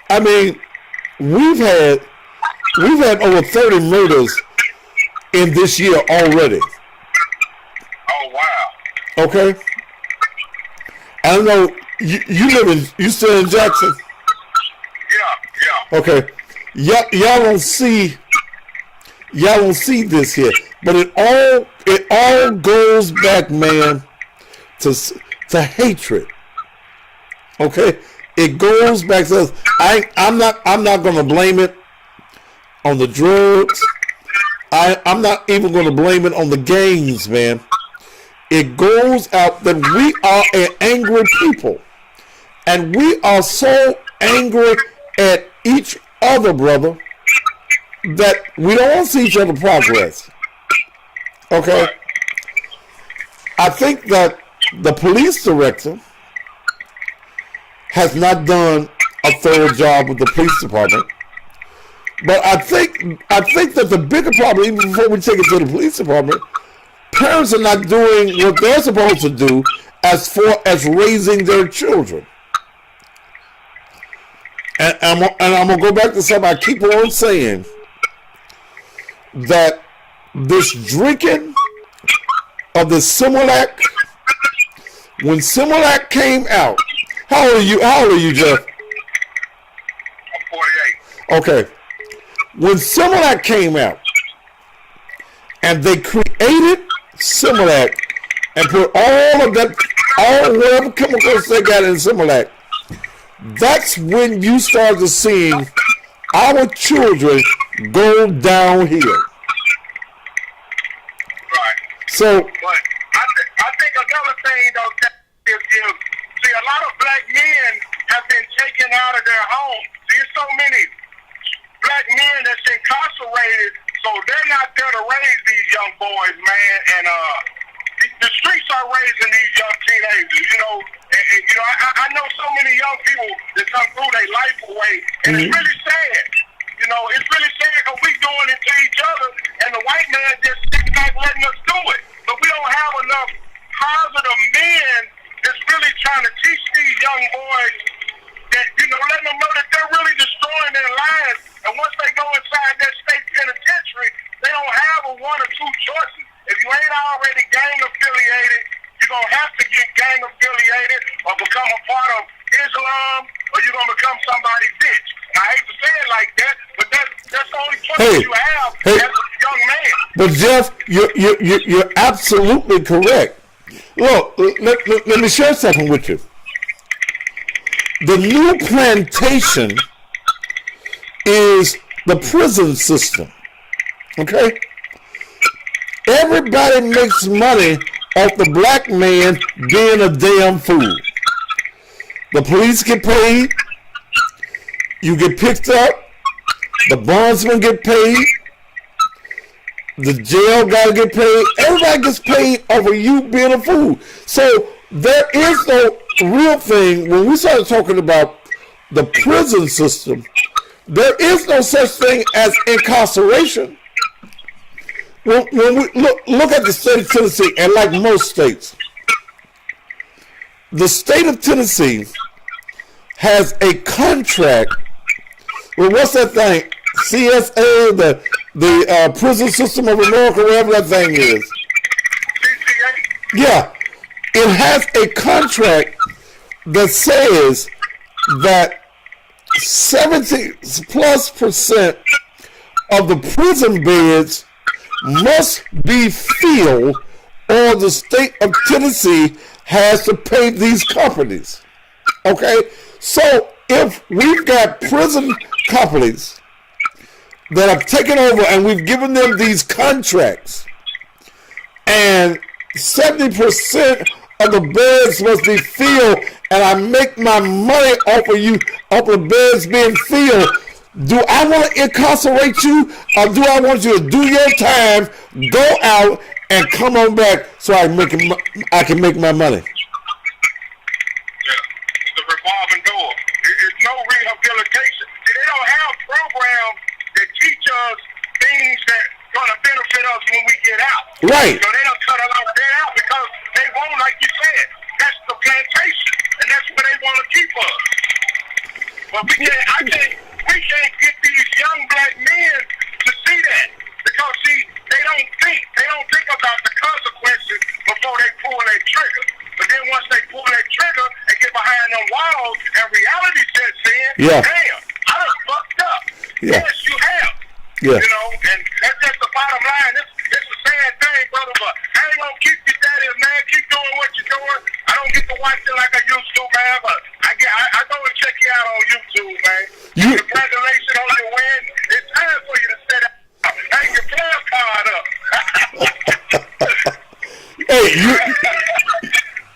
I mean, we've had over 30 murders in this year already. Oh, wow. Okay? I don't know, you still in Jackson? Yeah. Okay. Y'all don't see this here, but it all goes back, man, to hatred. Okay, it goes back to us. I'm not gonna blame it on the drugs. I'm not even going to blame it on the gangs, man. It goes out that we are an angry people. And we are so angry at each other, brother, that we don't want to see each other progress. Okay? I think that the police director has not done a thorough job with the police department. But I think that the bigger problem, even before we take it to the police department, parents are not doing what they're supposed to do as far as raising their children. And I'm going to go back to something I keep on saying, that this drinking of the Similac, when Similac came out, how old are you, Jeff? I'm 48. Okay. When Similac came out, and they created Similac and put all whatever chemicals they got in Similac, that's when you start to seeing our children go downhill. Right. So, But I think another thing, though, is see, a lot of black men have been taken out of their homes. There's so many black men that's incarcerated, so they're not there to raise these young boys, man. And the streets are raising these young teenagers, you know. And you know, I know so many young people that come through their life away, and it's really sad. You know, it's really sad because we doing it to each other, and the white man just sitting back letting us do it. But we don't have enough positive men that's really trying to teach these young boys that, you know, letting them know that they're really destroying their lives. And once they go inside that state penitentiary, they don't have a one or two choices. If you ain't already gang affiliated, you're going to have to get gang affiliated or become a part of Islam, or you're going to become somebody's bitch. I hate to say it like that, but that's the only choice you have as a young man. but Jeff, you're absolutely correct. Look, let me share something with you. The new plantation is the prison system. Okay? Everybody makes money off the black man being a damn fool. The police get paid. You get picked up. The bondsmen get paid. The jail guy get paid. Everybody gets paid over you being a fool. So there is no real thing. When we started talking about the prison system, there is no such thing as incarceration. When we look at the state of Tennessee, and like most states, the state of Tennessee has a contract. Well, what's that thing? CSA, the Prison System of America, whatever that thing is. Yeah, it has a contract that says that 70+% of the prison beds must be filled, or the state of Tennessee has to pay these companies. Okay? So if we've got prison companies that have taken over and we've given them these contracts, and 70% of the beds must be filled, and I make my money off of you, off of the beds being filled, do I want to incarcerate you, or do I want you to do your time, go out, and come on back so I can make my money? Yeah, it's a revolving door. It's no rehabilitation. See, they don't have programs that teach us things that gonna benefit us when we get out. Right. So they don't cut a lot of that out because they won't, like you said, that's the plantation, and that's where they want to keep us. But we can't get these young black men to see that, because see, they don't think about the consequences before they pull their trigger. But then once they pull their trigger and get behind them walls and reality sets in, yeah. Damn, I done fucked up. Yeah. Yes, you have. Yeah. You know, and that's just the bottom line. It's a sad thing, brother, but I ain't gonna keep you that is, man. Keep doing what you're doing. I don't get to watch it like I used to, man, but I go and check you out on YouTube, man. Congratulations on your win. It's time for you to set out. Hey, your player call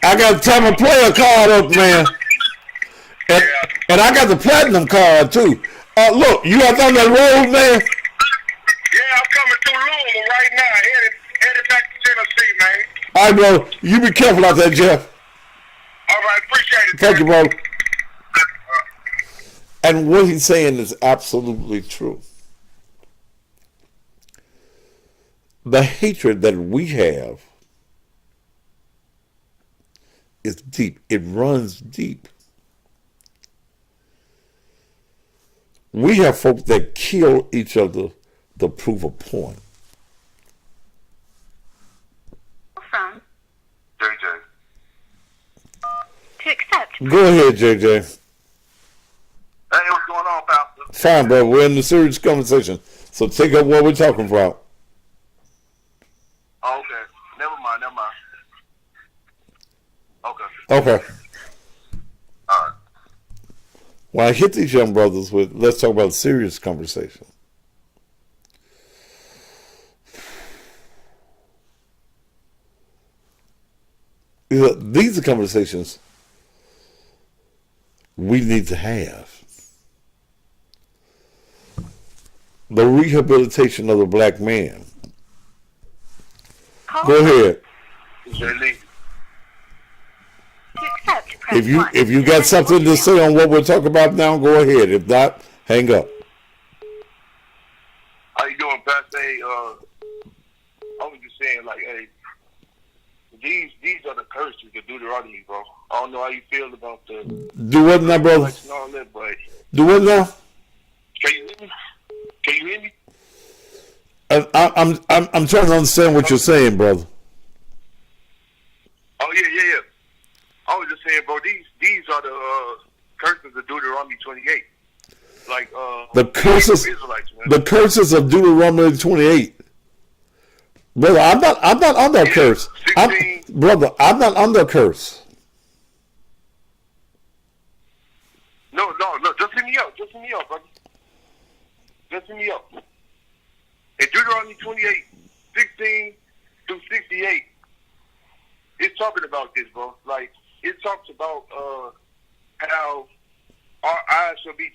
I got the time to player card up, man. And I got the platinum card too. Look, you out on that road, man? Yeah, I'm coming through Louisville right now, headed back to Tennessee, man. All right, bro. You be careful out there, Jeff. All right, appreciate it. Thank you, bro. And what he's saying is absolutely true. The hatred that we have is deep. It runs deep. We have folks that kill each other to prove a point. From JJ. to accept. Go ahead, JJ. Hey, what's going on, Pastor? Fine, bro. We're in the serious conversation. So take up what we're talking about. Oh, okay. Never mind. Okay. Okay. All right. When I hit these young brothers with, let's talk about serious conversation. These are conversations we need to have. The rehabilitation of the black man. Go ahead. JD. To accept, press If you 1. if you got something to say on what we're talking about now, go ahead. If not, hang up. How you doing, Pastor? Hey, I was just saying, like, hey, these are the curses, the Deuteronomy, bro. I don't know how you feel about the Do what now, brother? and all that, but Do what now? can you hear me? Can you hear me? I'm trying to understand what you're saying, brother. Oh yeah. I was just saying, bro. These are the curses of Deuteronomy 28. Like The curses, Israelites, man. the curses of Deuteronomy 28. Brother, I'm not under a curse. 16. Brother, I'm not under a curse. No. Just hear me out. Brother. Just hear me out. In Deuteronomy 28, 16 through 68, it's talking about this, bro. Like, it talks about how our eyes shall be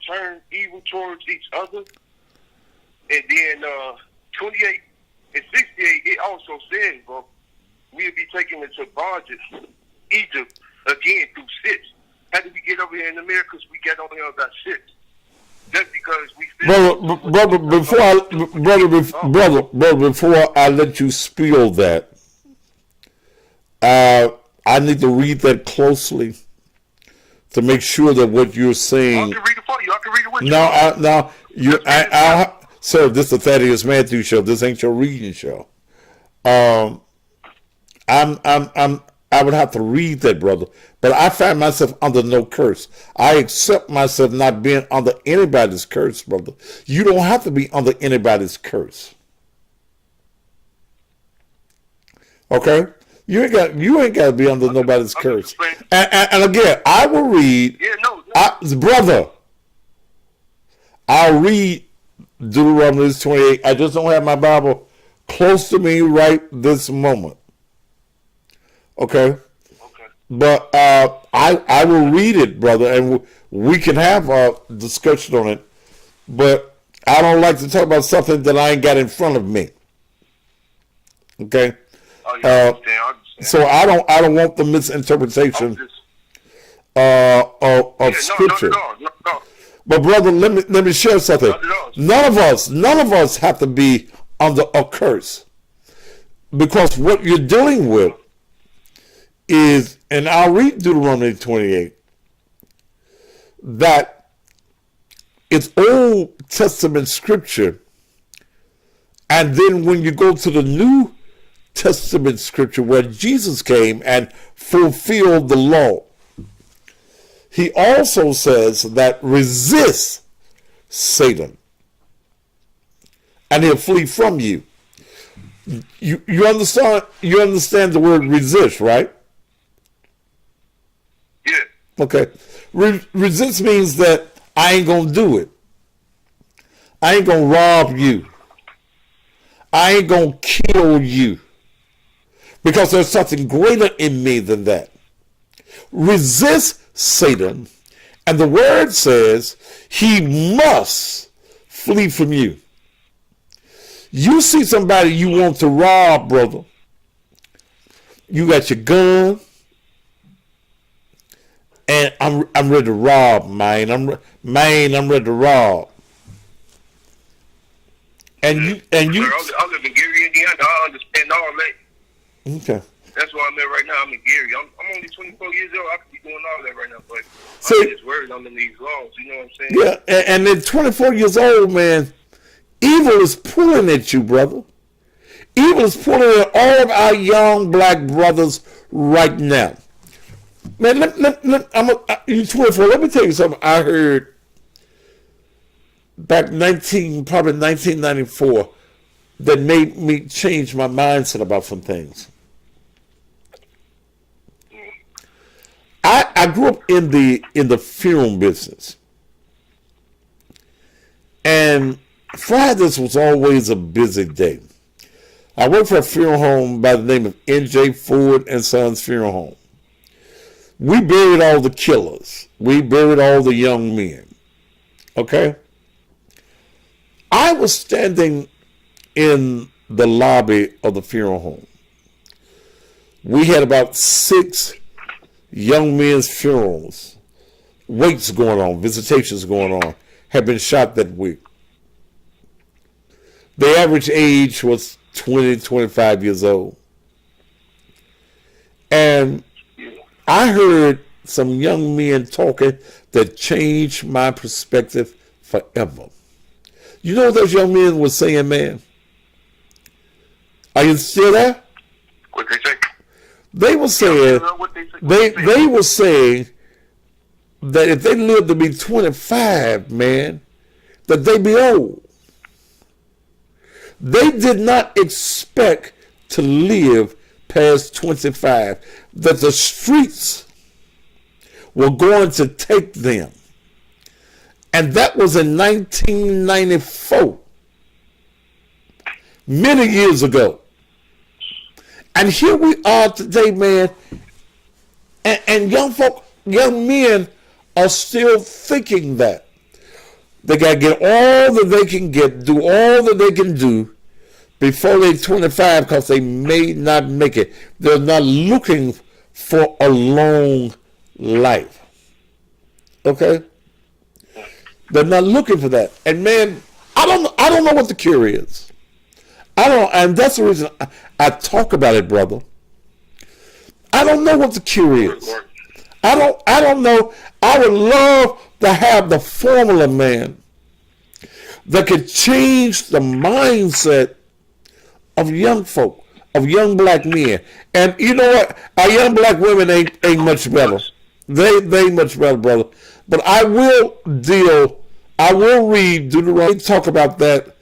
turned evil towards each other. And then 28 and 68, it also says, bro, we'll be taken into bondage, Egypt, again through 6. How did we get over here in America? We get over here about 6. Just because we Brother, before I let you spill that, I need to read that closely to make sure that what you're saying. I can read it for you. I can read it with you. Sir, this is the Thaddeus Matthews show. This ain't your reading show. I would have to read that, brother. But I find myself under no curse. I accept myself not being under anybody's curse, brother. You don't have to be under anybody's curse. Okay? You ain't got to be under nobody's curse. And again, I will read. Yeah, no. Brother, I'll read Deuteronomy 28. I just don't have my Bible close to me right this moment. Okay? But I will read it, brother, and we can have a discussion on it. But I don't like to talk about something that I ain't got in front of me. Okay? Oh, yeah, I understand. So I don't want the misinterpretation of Scripture. No. But brother, let me share something. None of us have to be under a curse, because what you're dealing with is, and I'll read Deuteronomy 28, that it's Old Testament scripture, and then when you go to the New Testament scripture where Jesus came and fulfilled the law, he also says that resist Satan and he'll flee from you. You understand the word resist, right? Yeah. Okay. Resist means that I ain't gonna do it. I ain't gonna rob you. I ain't gonna kill you. because there's something greater in me than that. Resist Satan, and the word says he must flee from you. You see somebody you want to rob, brother. You got your gun, and I'm ready to rob, man. I'm ready to rob. And you. I live in Gary, Indiana. I understand all that. Okay. That's where I'm at right now. I'm in Gary. I'm only 24 years old. I could be doing all that right now, but See, I'm just worried I'm in these laws. You know what I'm saying? Yeah, and at 24 years old, man, evil is pulling at you, brother. Evil is pulling at all of our young black brothers right now. Man, you're 24. Let me tell you something I heard back probably 1994 that made me change my mindset about some things. I grew up in the film business, and Fridays was always a busy day. I worked for a funeral home by the name of N.J. Ford and Sons Funeral Home. We buried all the killers. We buried all the young men. Okay? I was standing in the lobby of the funeral home. We had about 6 young men's funerals, wakes going on, visitations going on, had been shot that week. The average age was 20, 25 years old. And I heard some young men talking that changed my perspective forever. You know what those young men were saying, man? Are you still there? What they say? They were saying, they were saying that if they lived to be 25, man, that they'd be old. They did not expect to live past 25, that the streets were going to take them. And that was in 1994, many years ago. And here we are today, man, and young men are still thinking that. They got to get all that they can get, do all that they can do before they're 25, because they may not make it. They're not looking for a long life. Okay? They're not looking for that. And man, I don't know what the cure is. And that's the reason I talk about it, brother. I don't know what the cure is. I don't know. I would love to have the formula, man, that could change the mindset of young folk, of young black men. And you know what? Our young black women ain't much better. They much better, brother. But I will read Deuteronomy, talk about that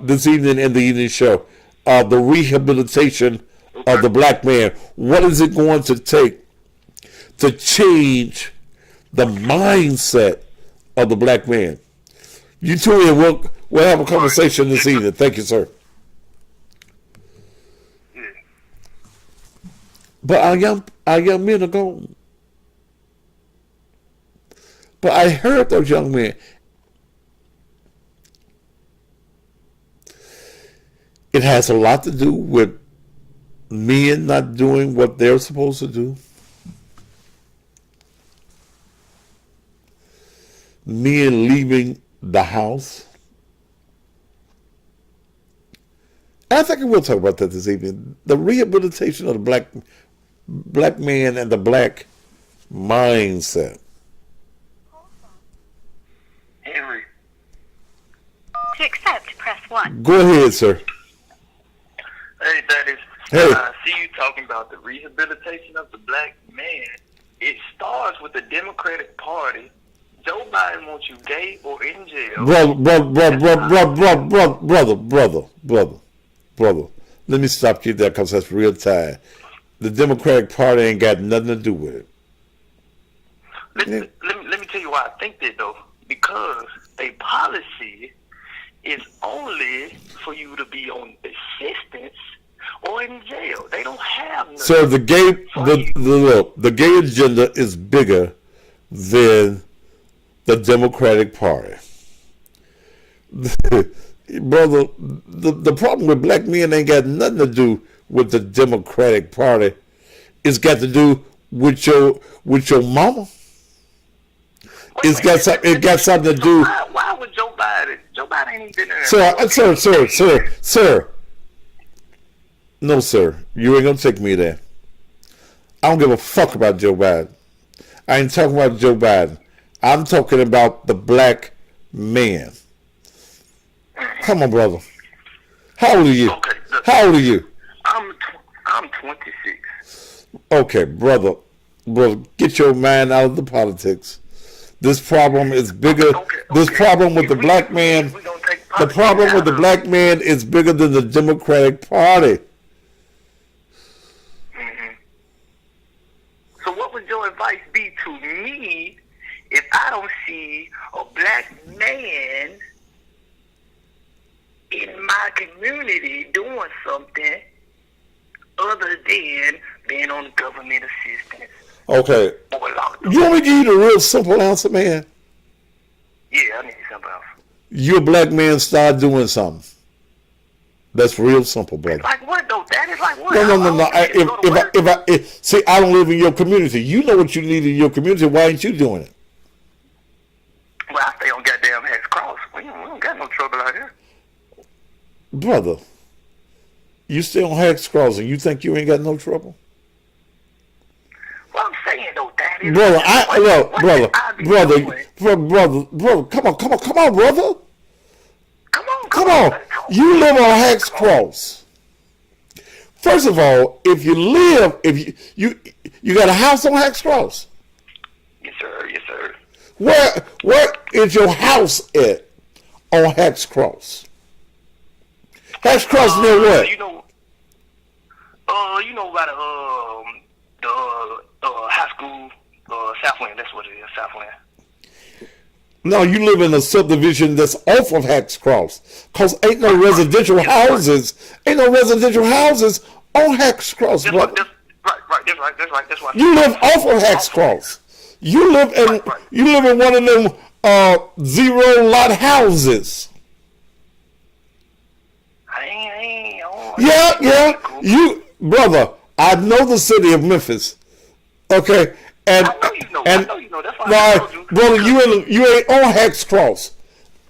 this evening in the evening show. The rehabilitation of the black man. What is it going to take to change the mindset of the black man? You two and we'll have a conversation this evening. Thank you, sir. But our young men are gone. But I heard those young men. It has a lot to do with men not doing what they're supposed to do. Men leaving the house. I think we'll talk about that this evening. The rehabilitation of the black man and the black mindset. Henry. To accept, press 1. Go ahead, sir. Hey, Daddy. Hey. I see you talking about the rehabilitation of the black man. It starts with the Democratic Party. Joe Biden wants you gay or in jail. Brother. Let me stop you there because that's real tired. The Democratic Party ain't got nothing to do with it. Let me tell you why I think that, though. Because a policy is only for you to be on assistance or in jail. They don't have nothing. So the gay agenda is bigger than the Democratic Party. Brother, the problem with black men ain't got nothing to do with the Democratic Party. It's got to do with your mama. It got something to do. Why would Joe Biden? Joe Biden ain't been there. Sir. No, sir. You ain't gonna take me there. I don't give a fuck about Joe Biden. I ain't talking about Joe Biden. I'm talking about the black man. Come on, brother. How old are you? Okay, How old are you? I'm 26. Okay, brother, get your mind out of the politics. This problem is bigger. This problem with the black man. The problem with the black man is bigger than the Democratic Party. Mm-hmm. So what would your advice be to me if I don't see a black man in my community doing something other than being on government assistance? Okay. You want me to give you the real simple answer, man? Yeah, I need something else. You a black man, start doing something. That's real simple, brother. Like what though? That is like what? No. See, I don't live in your community. You know what you need in your community. Why ain't you doing it? Well, I stay on goddamn Hex Cross. We don't got no trouble out here. Brother, you stay on Hex Cross and you think you ain't got no trouble? What I'm saying though, Daddy. Brother, come on, brother. Come on. You live on Hex Cross. First of all, if you got a house on Hex Cross. Yes, sir. Where is your house at on Hex Cross? Hex Cross near what? You know about the high school, Southland. That's what it is, Southland. No, you live in a subdivision that's off of Hex Cross. Cause ain't no residential houses. Ain't no residential houses on Hex Cross, brother. That's right. You live off of Hex Cross. You live in one of them 0 lot houses. Yeah. You, brother, I know the city of Memphis. Okay, and I know you know. That's why I told you. Brother, you ain't on Hex Cross.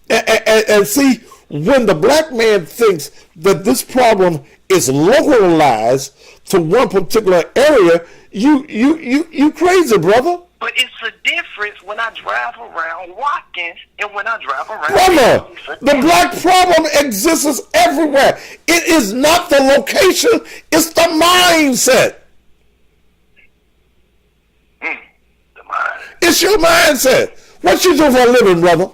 And see, when the black man thinks that this problem is localized to one particular area, you crazy, brother. But it's a difference when I drive around Watkins and when I drive around. Brother, the black problem exists everywhere. It is not the location, it's the mindset. The mind. It's your mindset. What you do for a living, brother?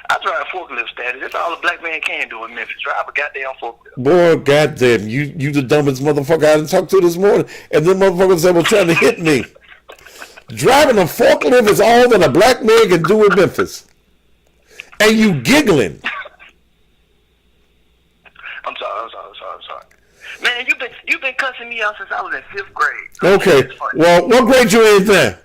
I drive forklift status. That's all a black man can do in Memphis. Drive a goddamn forklift. Boy, goddamn, you the dumbest motherfucker I done talked to this morning, and them motherfuckers that were trying to hit me. Driving a forklift is all that a black man can do in Memphis. And you giggling. I'm sorry. Man, you've been cussing me out since I was in 5th grade. Okay. Well, what grade you in then?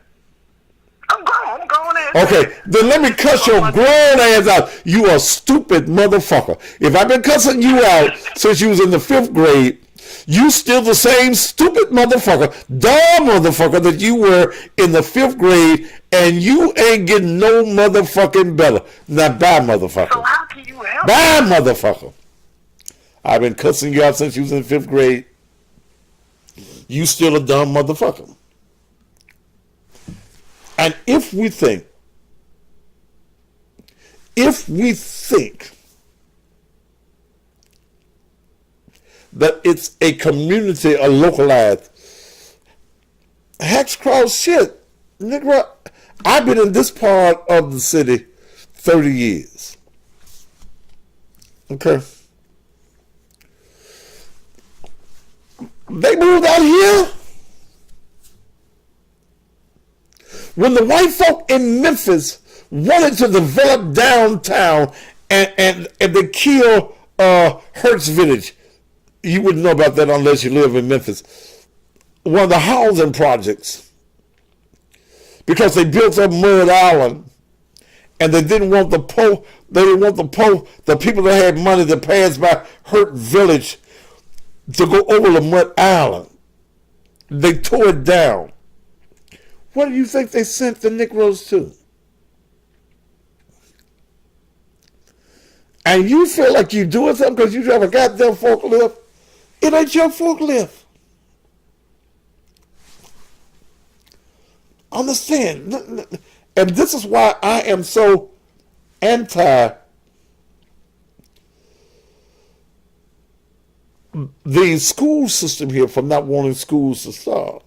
I'm grown ass. Okay, then let me cuss your grown ass out. You a stupid motherfucker. If I've been cussing you out since you was in the 5th grade, you still the same stupid motherfucker, dumb motherfucker that you were in the 5th grade, and you ain't getting no motherfucking better. Now, bye, motherfucker. So how can you help? Bye, motherfucker. I've been cussing you out since you was in 5th grade. You still a dumb motherfucker. And if we think that it's a community or localized, Hex Cross shit, nigga, I've been in this part of the city 30 years. Okay. They moved out here when the white folk in Memphis wanted to develop downtown and they killed Hertz Village. you wouldn't know about that unless you live in Memphis. One of the housing projects, because they built up Mud Island, and they didn't want the the people that had money to pass by Hurt Village to go over to Mud Island. They tore it down. What do you think they sent the Negroes to? And you feel like you're doing something because you drive a goddamn forklift? It ain't your forklift. Understand? And this is why I am so anti the school system here for not wanting schools to start.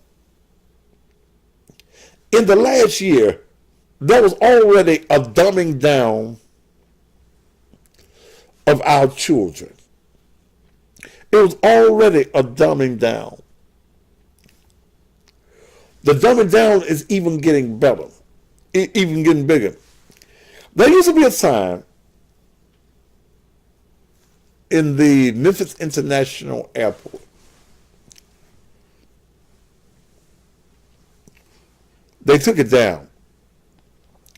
In the last year, there was already a dumbing down of our children. It was already a dumbing down. The dumbing down is even getting better, even getting bigger. There used to be a sign in the Memphis International Airport. They took it down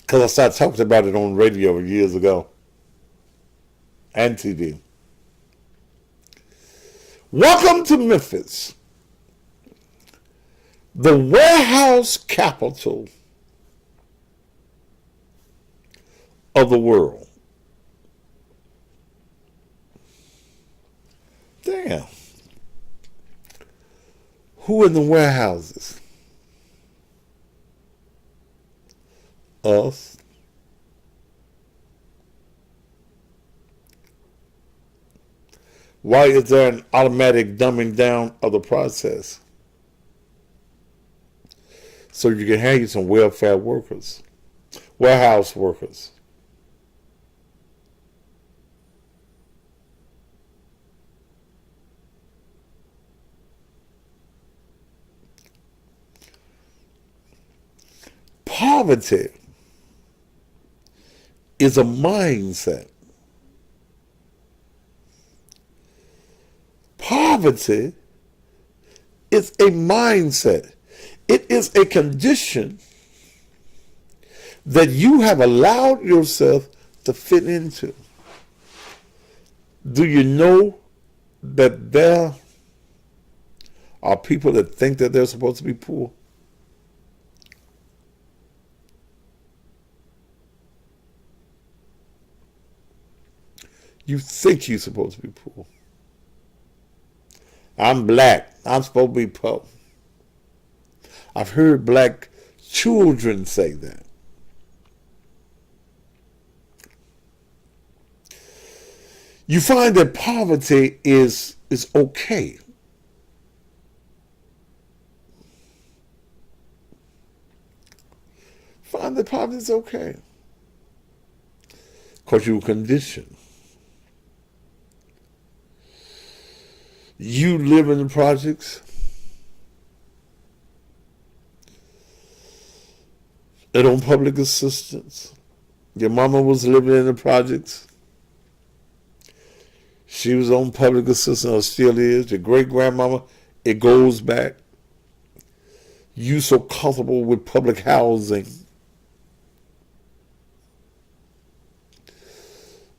because I started talking about it on radio years ago and TV. Welcome to Memphis, the warehouse capital of the world. Damn. Who in the warehouses? Us. Why is there an automatic dumbing down of the process? So you can have you some welfare workers, warehouse workers. Poverty is a mindset. Poverty is a mindset. It is a condition that you have allowed yourself to fit into. Do you know that there are people that think that they're supposed to be poor? You think you're supposed to be poor. I'm black. I'm supposed to be poor. I've heard black children say that. You find that poverty is okay. Find that poverty is okay. Because you were conditioned. You live in the projects. And on public assistance. Your mama was living in the projects. She was on public assistance, or still is. Your great-grandmama, it goes back. You so comfortable with public housing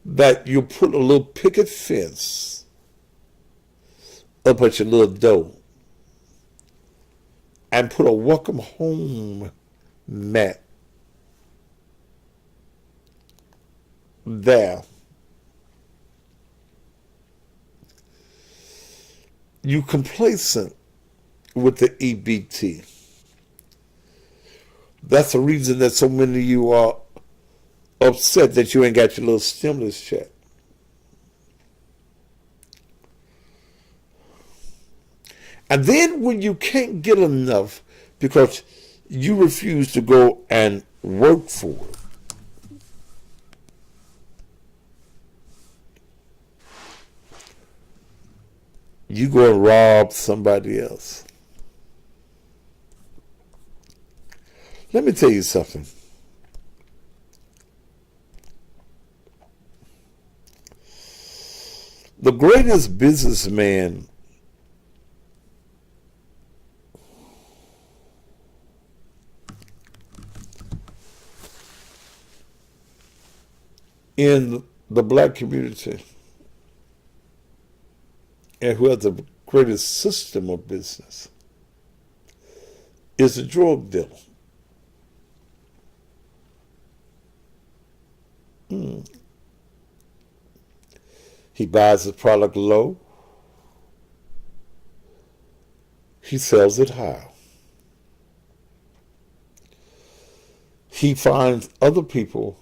that you put a little picket fence up at your little door and put a welcome home mat there. You complacent with the EBT. That's the reason that so many of you are upset that you ain't got your little stimulus check. And then when you can't get enough because you refuse to go and work for it, you go and rob somebody else. Let me tell you something. The greatest businessman in the black community and who has the greatest system of business is a drug dealer. He buys his product low. He sells it high. He finds other people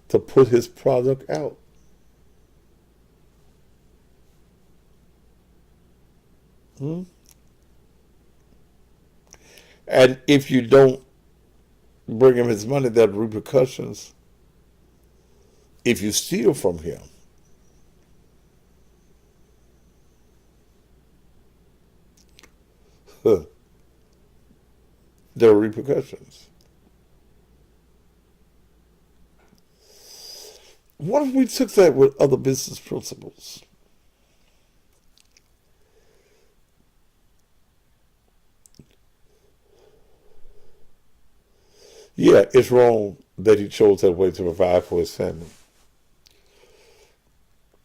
to put his product out. And if you don't bring him his money, there are repercussions if you steal from him. There are repercussions. What if we took that with other business principles? Yeah, it's wrong that he chose that way to provide for his family.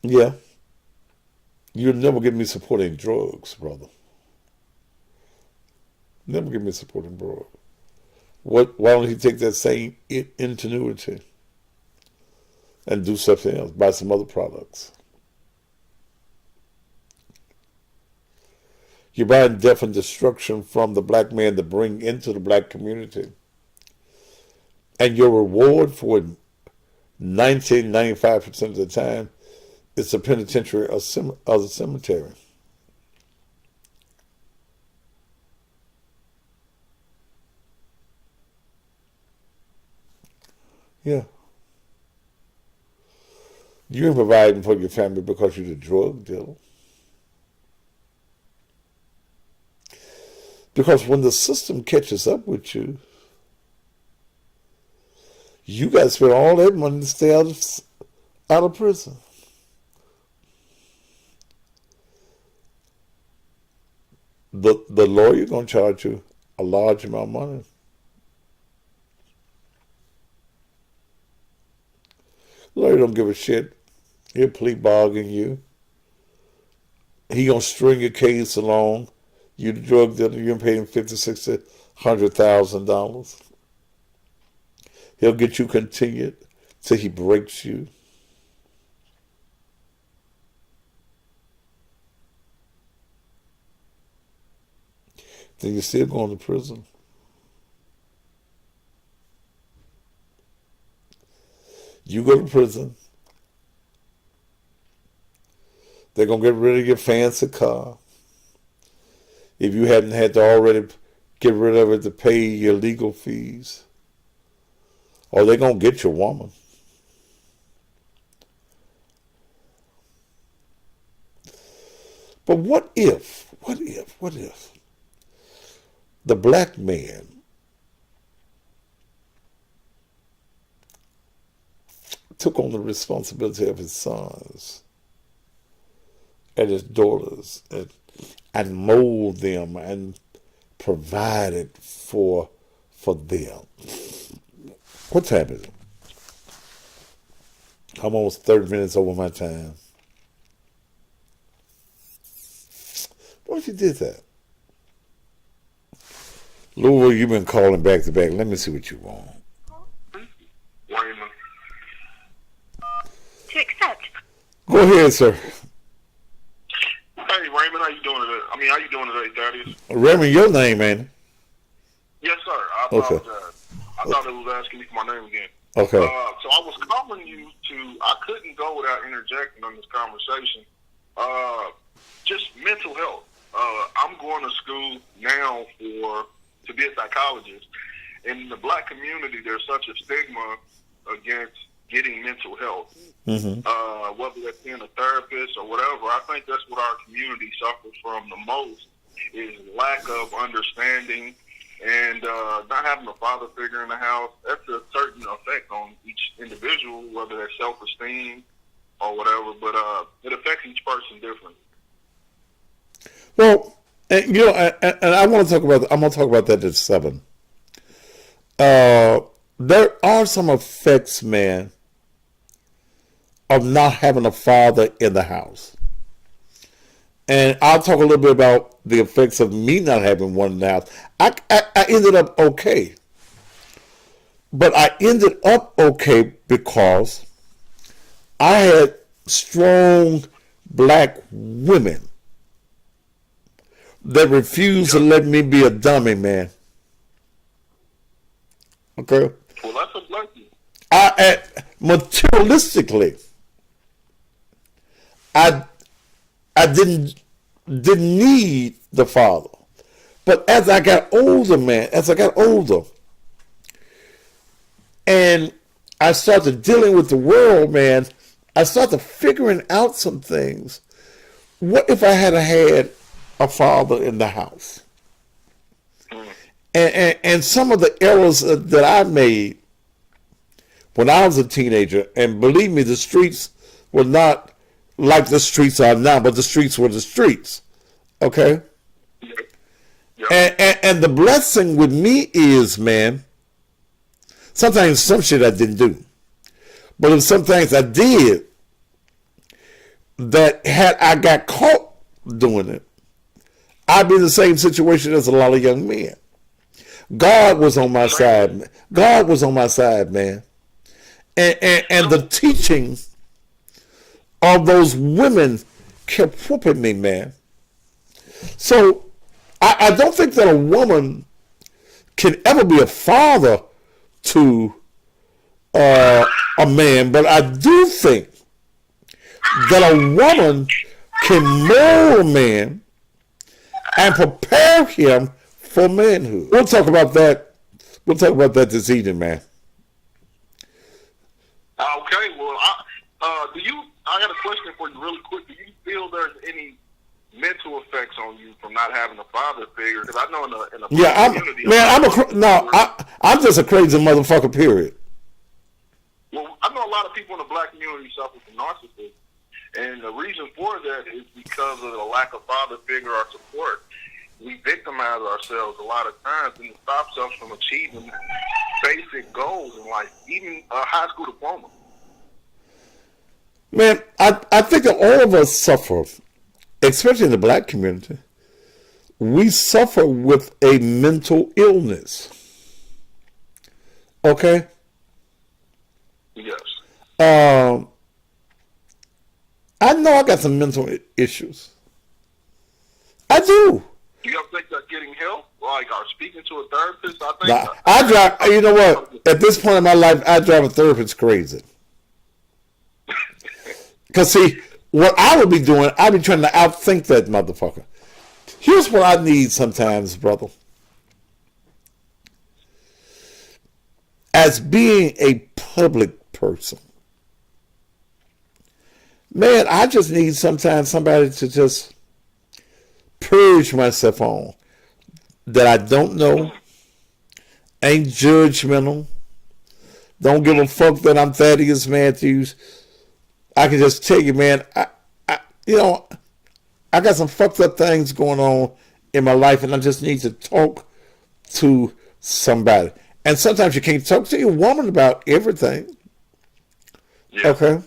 Yeah. You'll never get me supporting drugs, brother. Never get me supporting drugs. Why don't he take that same ingenuity and do something else, buy some other products? You're buying death and destruction from the black man to bring into the black community. And your reward for it, 95% of the time, is the penitentiary or the cemetery. Yeah. You ain't providing for your family because you're the drug dealer. Because when the system catches up with you, you got to spend all that money to stay out of prison. The lawyer going to charge you a large amount of money. The lawyer don't give a shit. He'll plea bargain you. He going to string your case along. You the drug dealer, you're paying $50,000, $60,000, $100,000. He'll get you continued till he breaks you. Then you're still going to prison. You go to prison. They're going to get rid of your fancy car. If you hadn't had to already get rid of it to pay your legal fees. Or they're going to get your woman. But what if the black man took on the responsibility of his sons and his daughters and mold them and provided for them? What time is it? I'm almost 30 minutes over my time. What if you did that? Louisville, you've been calling back to back. Let me see what you want. Raymond. To accept. Go ahead, sir. Hey, Raymond, how you doing today? How you doing today, Thaddeus? Raymond, your name, man. Yes, sir. I Okay. apologize. I thought it was asking me for my name again. Okay. So I was calling you I couldn't go without interjecting on this conversation. Just mental health. I'm going to school now to be a psychologist. In the black community, there's such a stigma against getting mental health. Mm-hmm. Whether that's being a therapist or whatever, I think that's what our community suffers from the most is lack of understanding and not having a father figure in the house. That's a certain effect on each individual, whether that's self-esteem or whatever, but it affects each person differently. Well, and, I want to talk about. I'm going to talk about that at 7. there are some effects, man, of not having a father in the house. And I'll talk a little bit about the effects of me not having one in the house. I ended up okay. But I ended up okay because I had strong black women that refused to let me be a dummy, man. Okay? Well, that's a blessing. Materialistically, I didn't need the father. But as I got older, man, and I started dealing with the world, man, I started figuring out some things. What if I had had a father in the house? And some of the errors that I made when I was a teenager, and believe me, the streets were not like the streets are now, but the streets were the streets. Okay? Yeah. And the blessing with me is, man, sometimes some shit I didn't do. But if some things I did that had I got caught doing it, I'd be in the same situation as a lot of young men. God was on my side. God was on my side, man. And the teaching of those women kept whooping me, man. So I don't think that a woman can ever be a father to a man, but I do think that a woman can mold a man and prepare him for manhood. We'll talk about that. We'll talk about that this evening, man. Okay, well, I got a question for you really quick. Do you feel there's any mental effects on you from not having a father figure? Because I know in the community, I'm just a crazy motherfucker, period. Well, I know a lot of people in the black community suffer from narcissism, and the reason for that is because of the lack of father figure or support. We victimize ourselves a lot of times, and it stops us from achieving basic goals in life, even a high school diploma. Man, I think that all of us suffer, especially in the black community. We suffer with a mental illness. Okay? Yes. I know I got some mental issues. I do. Do you ever think that getting help, like, or speaking to a therapist? I think Nah, I drive. You know what? At this point in my life, I drive a therapist crazy. Because see, what I would be doing, I'd be trying to outthink that motherfucker. Here's what I need sometimes, brother. As being a public person, man, I just need sometimes somebody to just purge myself on that I don't know, ain't judgmental, don't give a fuck that I'm Thaddeus Matthews. I can just tell you, man, I got some fucked up things going on in my life, and I just need to talk to somebody. And sometimes you can't talk to your woman about everything. Yeah. Okay?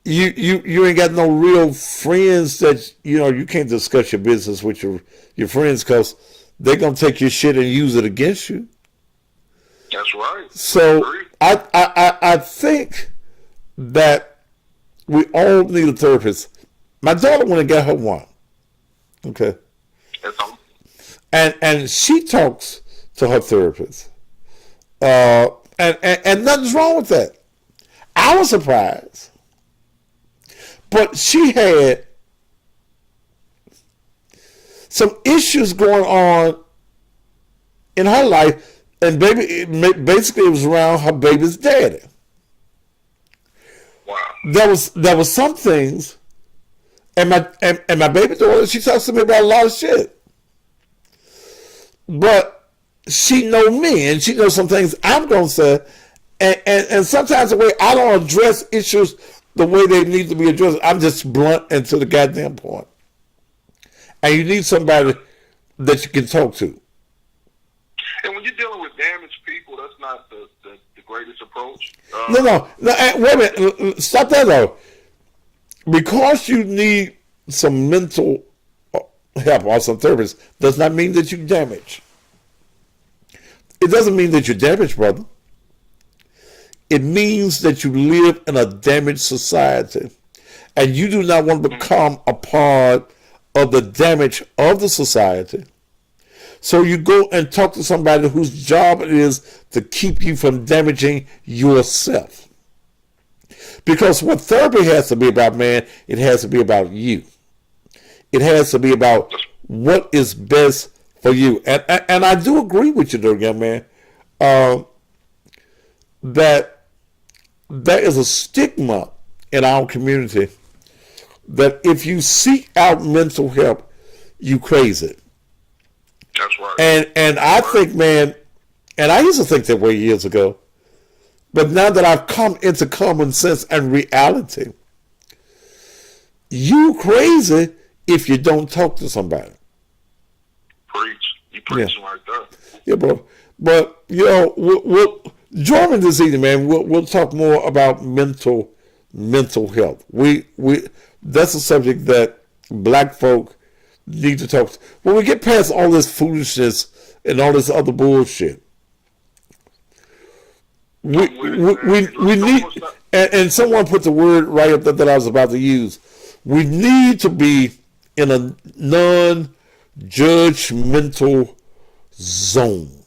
You ain't got no real friends that, you can't discuss your business with your friends because they're going to take your shit and use it against you. That's right. So I think that we all need a therapist. My daughter went and got her one. Okay. That's all. And she talks to her therapist. And nothing's wrong with that. I was surprised. But she had some issues going on in her life, and basically it was around her baby's daddy. Wow. There was some things, and my baby daughter, she talks to me about a lot of shit. But she know me, and she knows some things I'm gonna say, and sometimes the way I don't address issues the way they need to be addressed, I'm just blunt and to the goddamn point. And you need somebody that you can talk to. And when you're dealing with damaged people, that's not the greatest approach. No. Wait a minute. Stop that though. Because you need some mental help or some therapist does not mean that you're damaged. It doesn't mean that you're damaged, brother. It means that you live in a damaged society and you do not want to become a part of the damage of the society. So you go and talk to somebody whose job it is to keep you from damaging yourself. Because what therapy has to be about, man, it has to be about you. It has to be about what is best for you. And I do agree with you, though, young man, that there is a stigma in our community that if you seek out mental help, you crazy. That's right. And I think, man, and I used to think that way years ago, but now that I've come into common sense and reality, you crazy if you don't talk to somebody. Preach. You preaching right there. Yeah, bro. But, you know, we'll join me this evening, man. We'll talk more about mental health. That's a subject that black folk need to talk to. When we get past all this foolishness and all this other bullshit, we need, and someone put the word right up there that I was about to use. We need to be in a non-judgmental zone.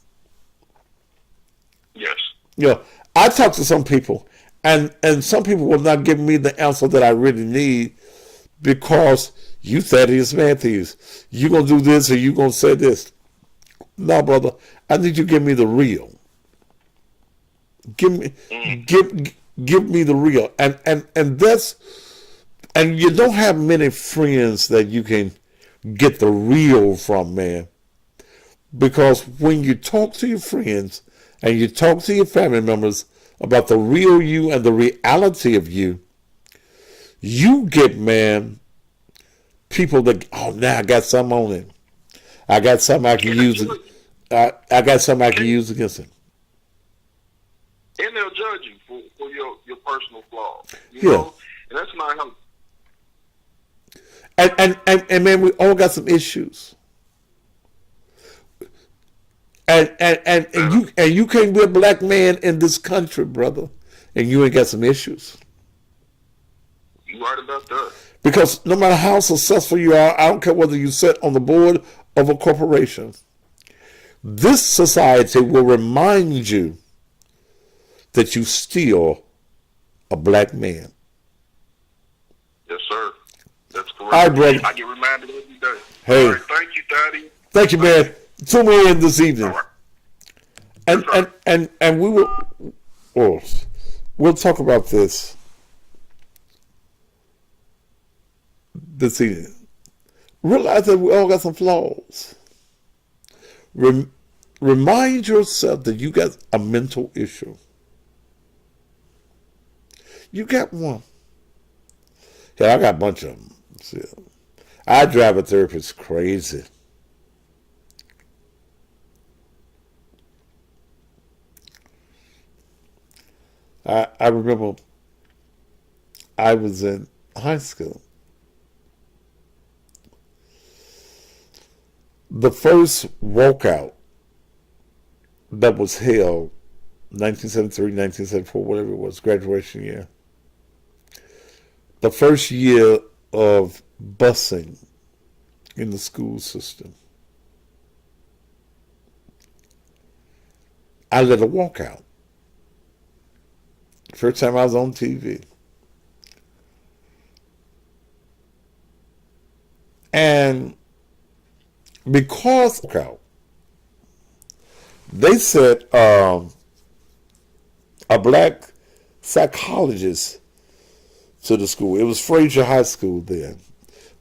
Yes. Yeah, I talk to some people, and some people will not give me the answer that I really need because you Thaddeus Matthews, you gonna do this or you gonna say this. No, brother, I need you to give me the real. Give me the real, and that's, and you don't have many friends that you can get the real from, man. Because when you talk to your friends and you talk to your family members about the real you and the reality of you, you get, man, people that, oh, now I got something on him. I got something I can use. I got something I can use against him. And they'll judge you for your personal flaws. You Yeah. know? And that's not healthy. And man, we all got some issues. And you can't be a black man in this country, brother, and you ain't got some issues. You right about that. Because no matter how successful you are, I don't care whether you sit on the board of a corporation, this society will remind you that you still a black man. Yes, sir. That's correct. All right, brother. I get reminded every day. Hey. All right, thank you, Daddy. Thank you, man. Tune me in this evening. All right. And we will, we'll talk about this evening. Realize that we all got some flaws. Remind yourself that you got a mental issue. You got one. Yeah, I got a bunch of them. See, I drive a therapist crazy. I remember I was in high school. The first walkout that was held, 1973, 1974, whatever it was, graduation year. The first year of busing in the school system. I led a walkout. First time I was on TV. And because they said a black psychologist to the school. It was Fraser High School then.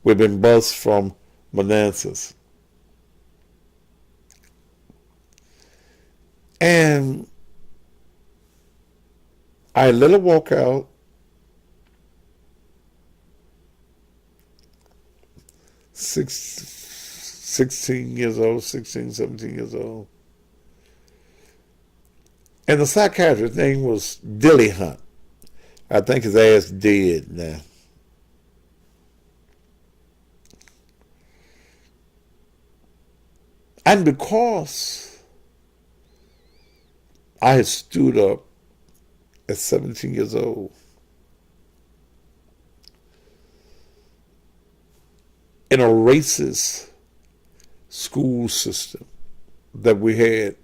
We'd been bused from Manassas. And I let her walk out. Sixteen years old, 16, 17 years old. And the psychiatrist's name was Dilly Hunt. I think his ass dead now. And because I had stood up at 17 years old in a racist school system that we had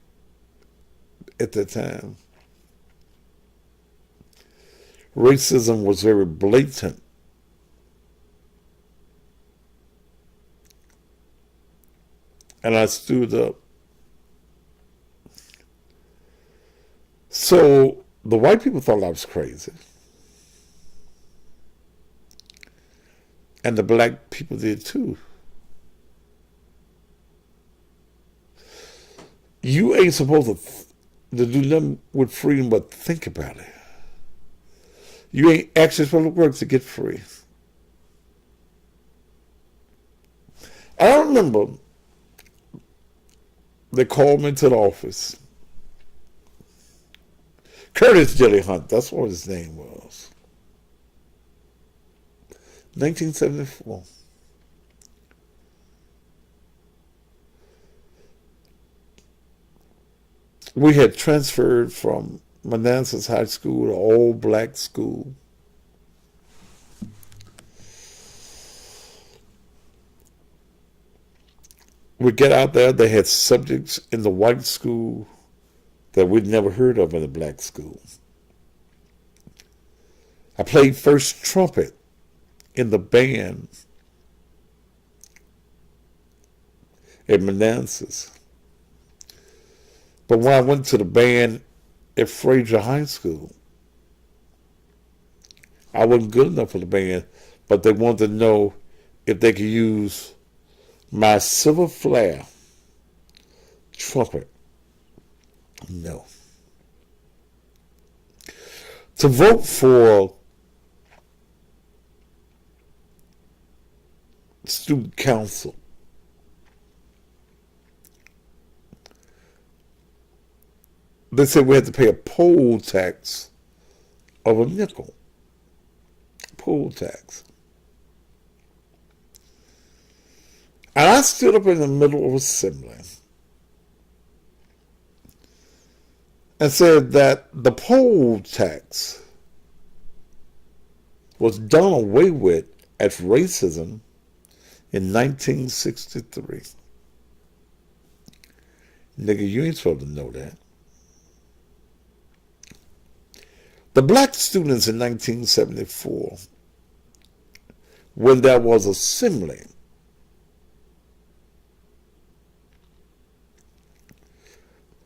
at that time, racism was very blatant. And I stood up. So the white people thought I was crazy. And the black people did too. You ain't supposed to do nothing with freedom but think about it. You ain't actually supposed to work to get free. And I remember they called me to the office. Curtis Jelly Hunt, that's what his name was. 1974. We had transferred from Manassas High School to all black school. We get out there, they had subjects in the white school that we'd never heard of in the black school. I played first trumpet in the band at Manassas. But when I went to the band at Fraser High School, I wasn't good enough for the band, but they wanted to know if they could use my silver flare trumpet. No. To vote for student council, they said we had to pay a poll tax of a nickel. Poll tax. And I stood up in the middle of assembly and said that the poll tax was done away with as racism in 1963. Nigga, you ain't supposed to know that. The black students in 1974, when there was assembly,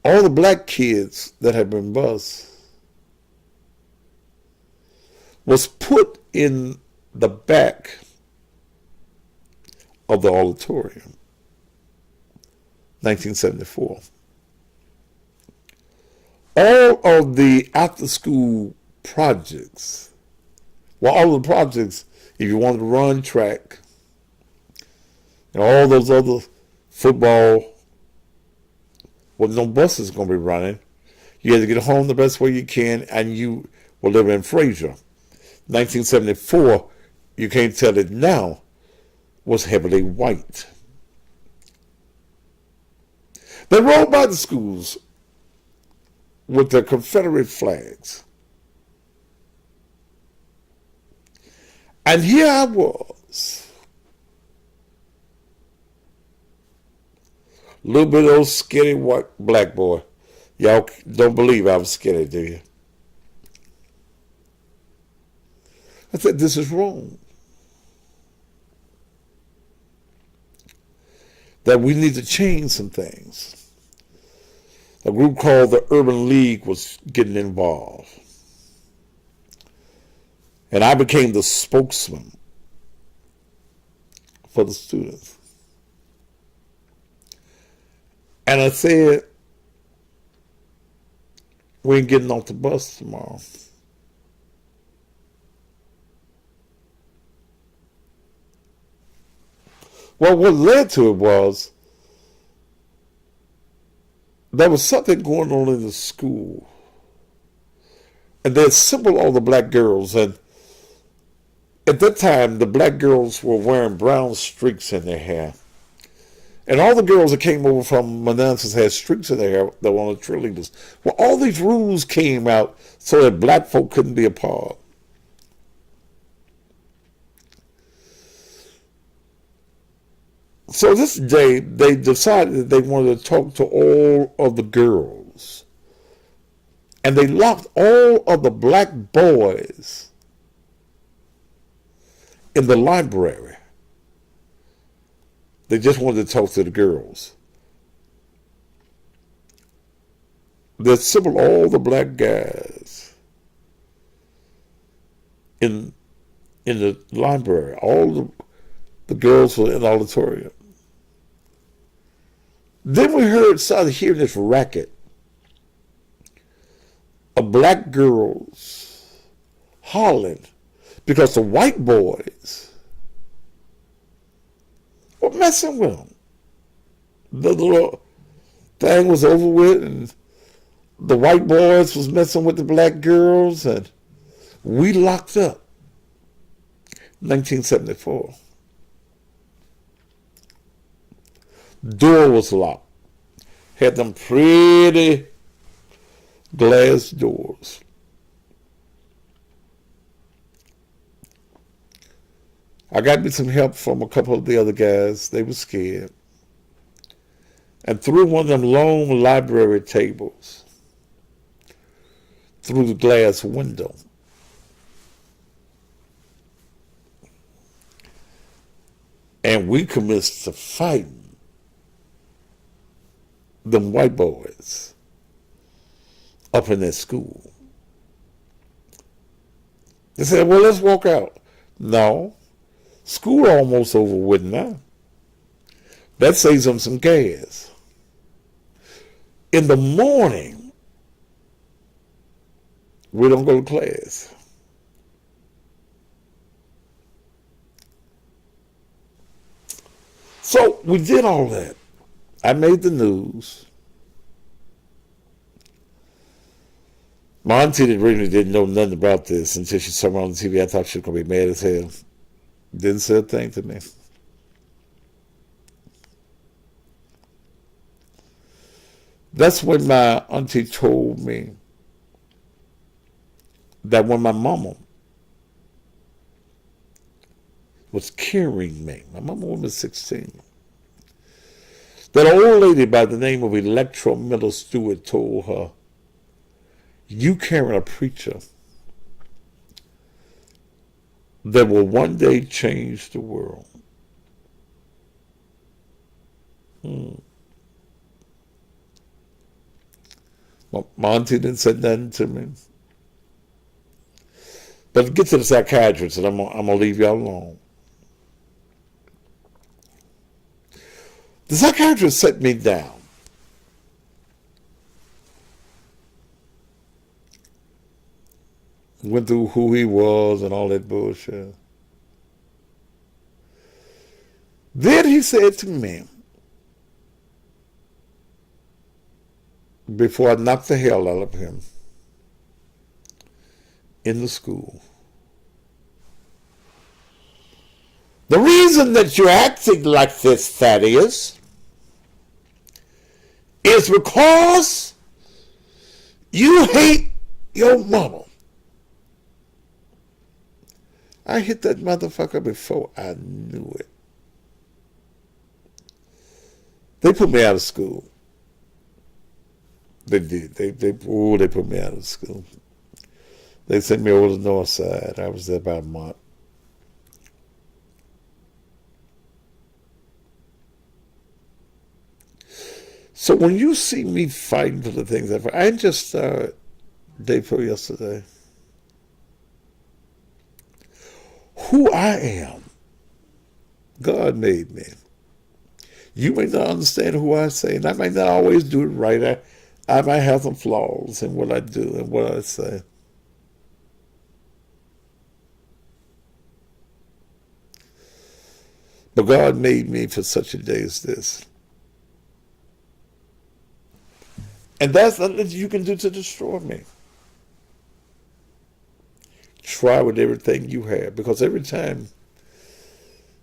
all the black kids that had been bused was put in the back of the auditorium, 1974. All of the after-school projects, well, all the projects, if you wanted to run track, and all those other football, well, no buses going to be running. You had to get home the best way you can, and you were living in Fraser. 1974, you can't tell it now, was heavily white. They rode by the schools with their Confederate flags. And here I was, a little bit of old skinny white black boy. Y'all don't believe I was skinny, do you? I said, this is wrong. That we need to change some things. A group called the Urban League was getting involved. And I became the spokesman for the students. And I said, we ain't getting off the bus tomorrow. Well, what led to it was there was something going on in the school and they assembled all the black girls. And at that time, the black girls were wearing brown streaks in their hair. And all the girls that came over from Manassas had streaks in their hair that were on the cheerleaders. Well, all these rules came out so that black folk couldn't be a part. So this day, they decided that they wanted to talk to all of the girls. And they locked all of the black boys in the library. They just wanted to talk to the girls. They assembled all the black guys in the library. All the girls were in the auditorium. Then we started hearing this racket of black girls hollering because the white boys were messing with them. The little thing was over with, and the white boys was messing with the black girls, and we locked up. 1974. Door was locked. Had them pretty glass doors. I got me some help from a couple of the other guys. They were scared. And through one of them long library tables, through the glass window, and we commenced to fight them white boys up in that school. They said, well, let's walk out. No, school almost over with now. That saves them some gas. In the morning, we don't go to class. So we did all that. I made the news. My auntie really didn't know nothing about this until she saw me on the TV. I thought she was going to be mad as hell. Didn't say a thing to me. That's when my auntie told me that when my mama was carrying me, my mama was 16, that an old lady by the name of Electra Miller Stewart told her, you carrying a preacher that will one day change the world. My auntie didn't say nothing to me. But get to the psychiatrist, and I'm gonna leave y'all alone. The psychiatrist set me down. Went through who he was and all that bullshit. Then he said to me, before I knocked the hell out of him in the school, the reason that you're acting like this, Thaddeus, is because you hate your mama. I hit that motherfucker before I knew it. They put me out of school. They did. They put me out of school. They sent me over to the north side. I was there about a month. So when you see me fighting for the things I didn't just start day before yesterday. Who I am, God made me. You may not understand who I say, and I may not always do it right. I might have some flaws in what I do and what I say. But God made me for such a day as this. And that's nothing you can do to destroy me. try with everything you have, because every time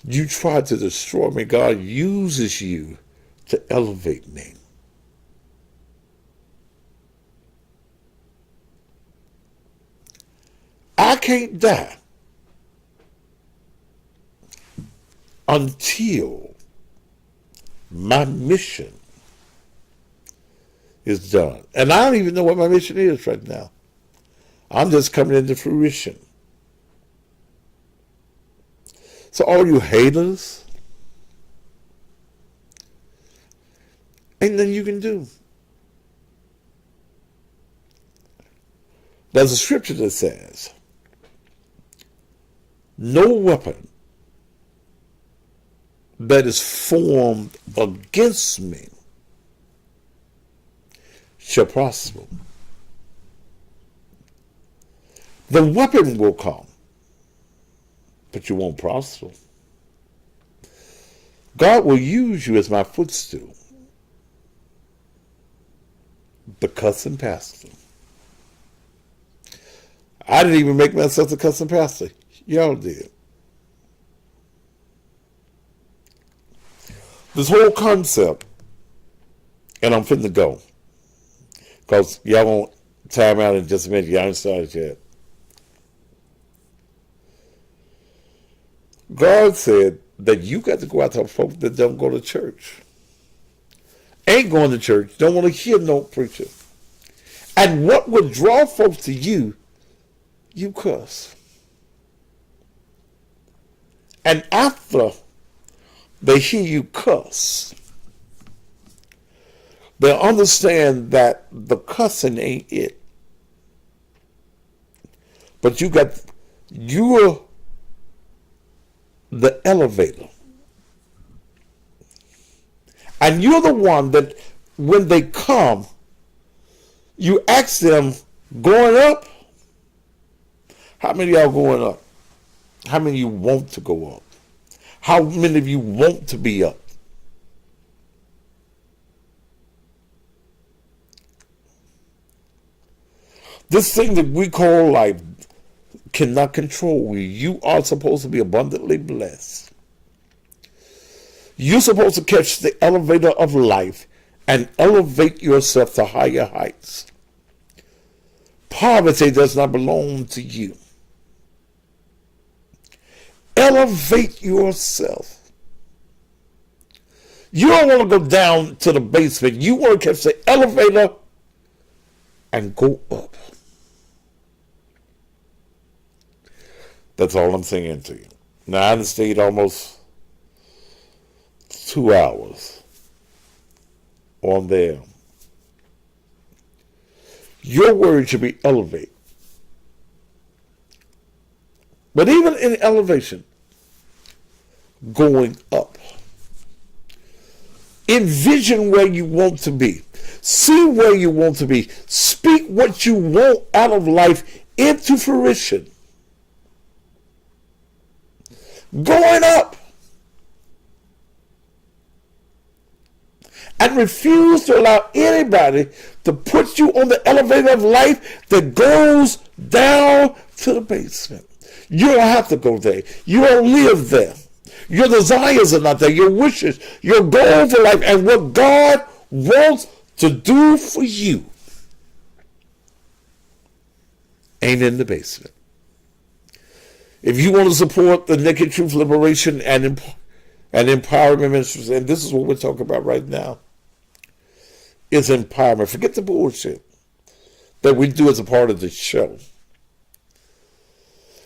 you try to destroy me, God uses you to elevate me. I can't die until my mission is done. And I don't even know what my mission is right now. I'm just coming into fruition. So all you haters, ain't nothing you can do. There's a scripture that says, no weapon that is formed against me shall prosper. The weapon will come, but you won't prosper. God will use you as my footstool. The cussing pastor. I didn't even make myself the cussing pastor. Y'all did. This whole concept, and I'm finna go, because y'all won't time out in just a minute. Y'all haven't started yet. God said that you got to go out to folks that don't go to church. Ain't going to church, don't want to hear no preacher. And what would draw folks to you, you cuss. And after they hear you cuss, they understand that the cussing ain't it. But you're the elevator. And you're the one that when they come, you ask them, going up? How many of y'all going up? How many of you want to go up? How many of you want to be up? This thing that we call life cannot control you. You are supposed to be abundantly blessed. You're supposed to catch the elevator of life and elevate yourself to higher heights. Poverty does not belong to you. Elevate yourself. You don't want to go down to the basement. You want to catch the elevator and go up. That's all I'm saying to you. Now, I stayed almost 2 hours on there. Your word should be elevate. But even in elevation, going up. Envision where you want to be. See where you want to be. Speak what you want out of life into fruition. Going up. And refuse to allow anybody to put you on the elevator of life that goes down to the basement. You don't have to go there. You don't live there. Your desires are not there. Your wishes, your goal for life, and what God wants to do for you ain't in the basement. If you want to support the Naked Truth Liberation and Empowerment Ministries, and this is what we're talking about right now, is empowerment. Forget the bullshit that we do as a part of the show.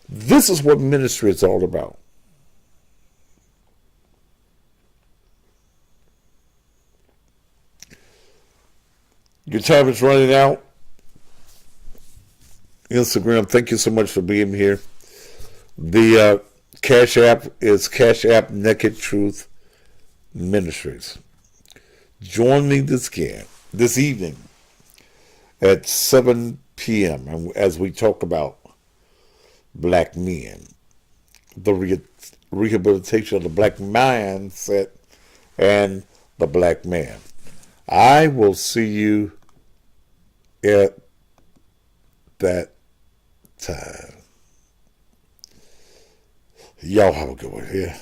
This is what ministry is all about. Your time is running out. Instagram, thank you so much for being here. The Cash App is Cash App Naked Truth Ministries. Join me this evening at 7 p.m. as we talk about black men, the rehabilitation of the black mindset and the black man. I will see you at that time. Y'all have a good one. Yeah.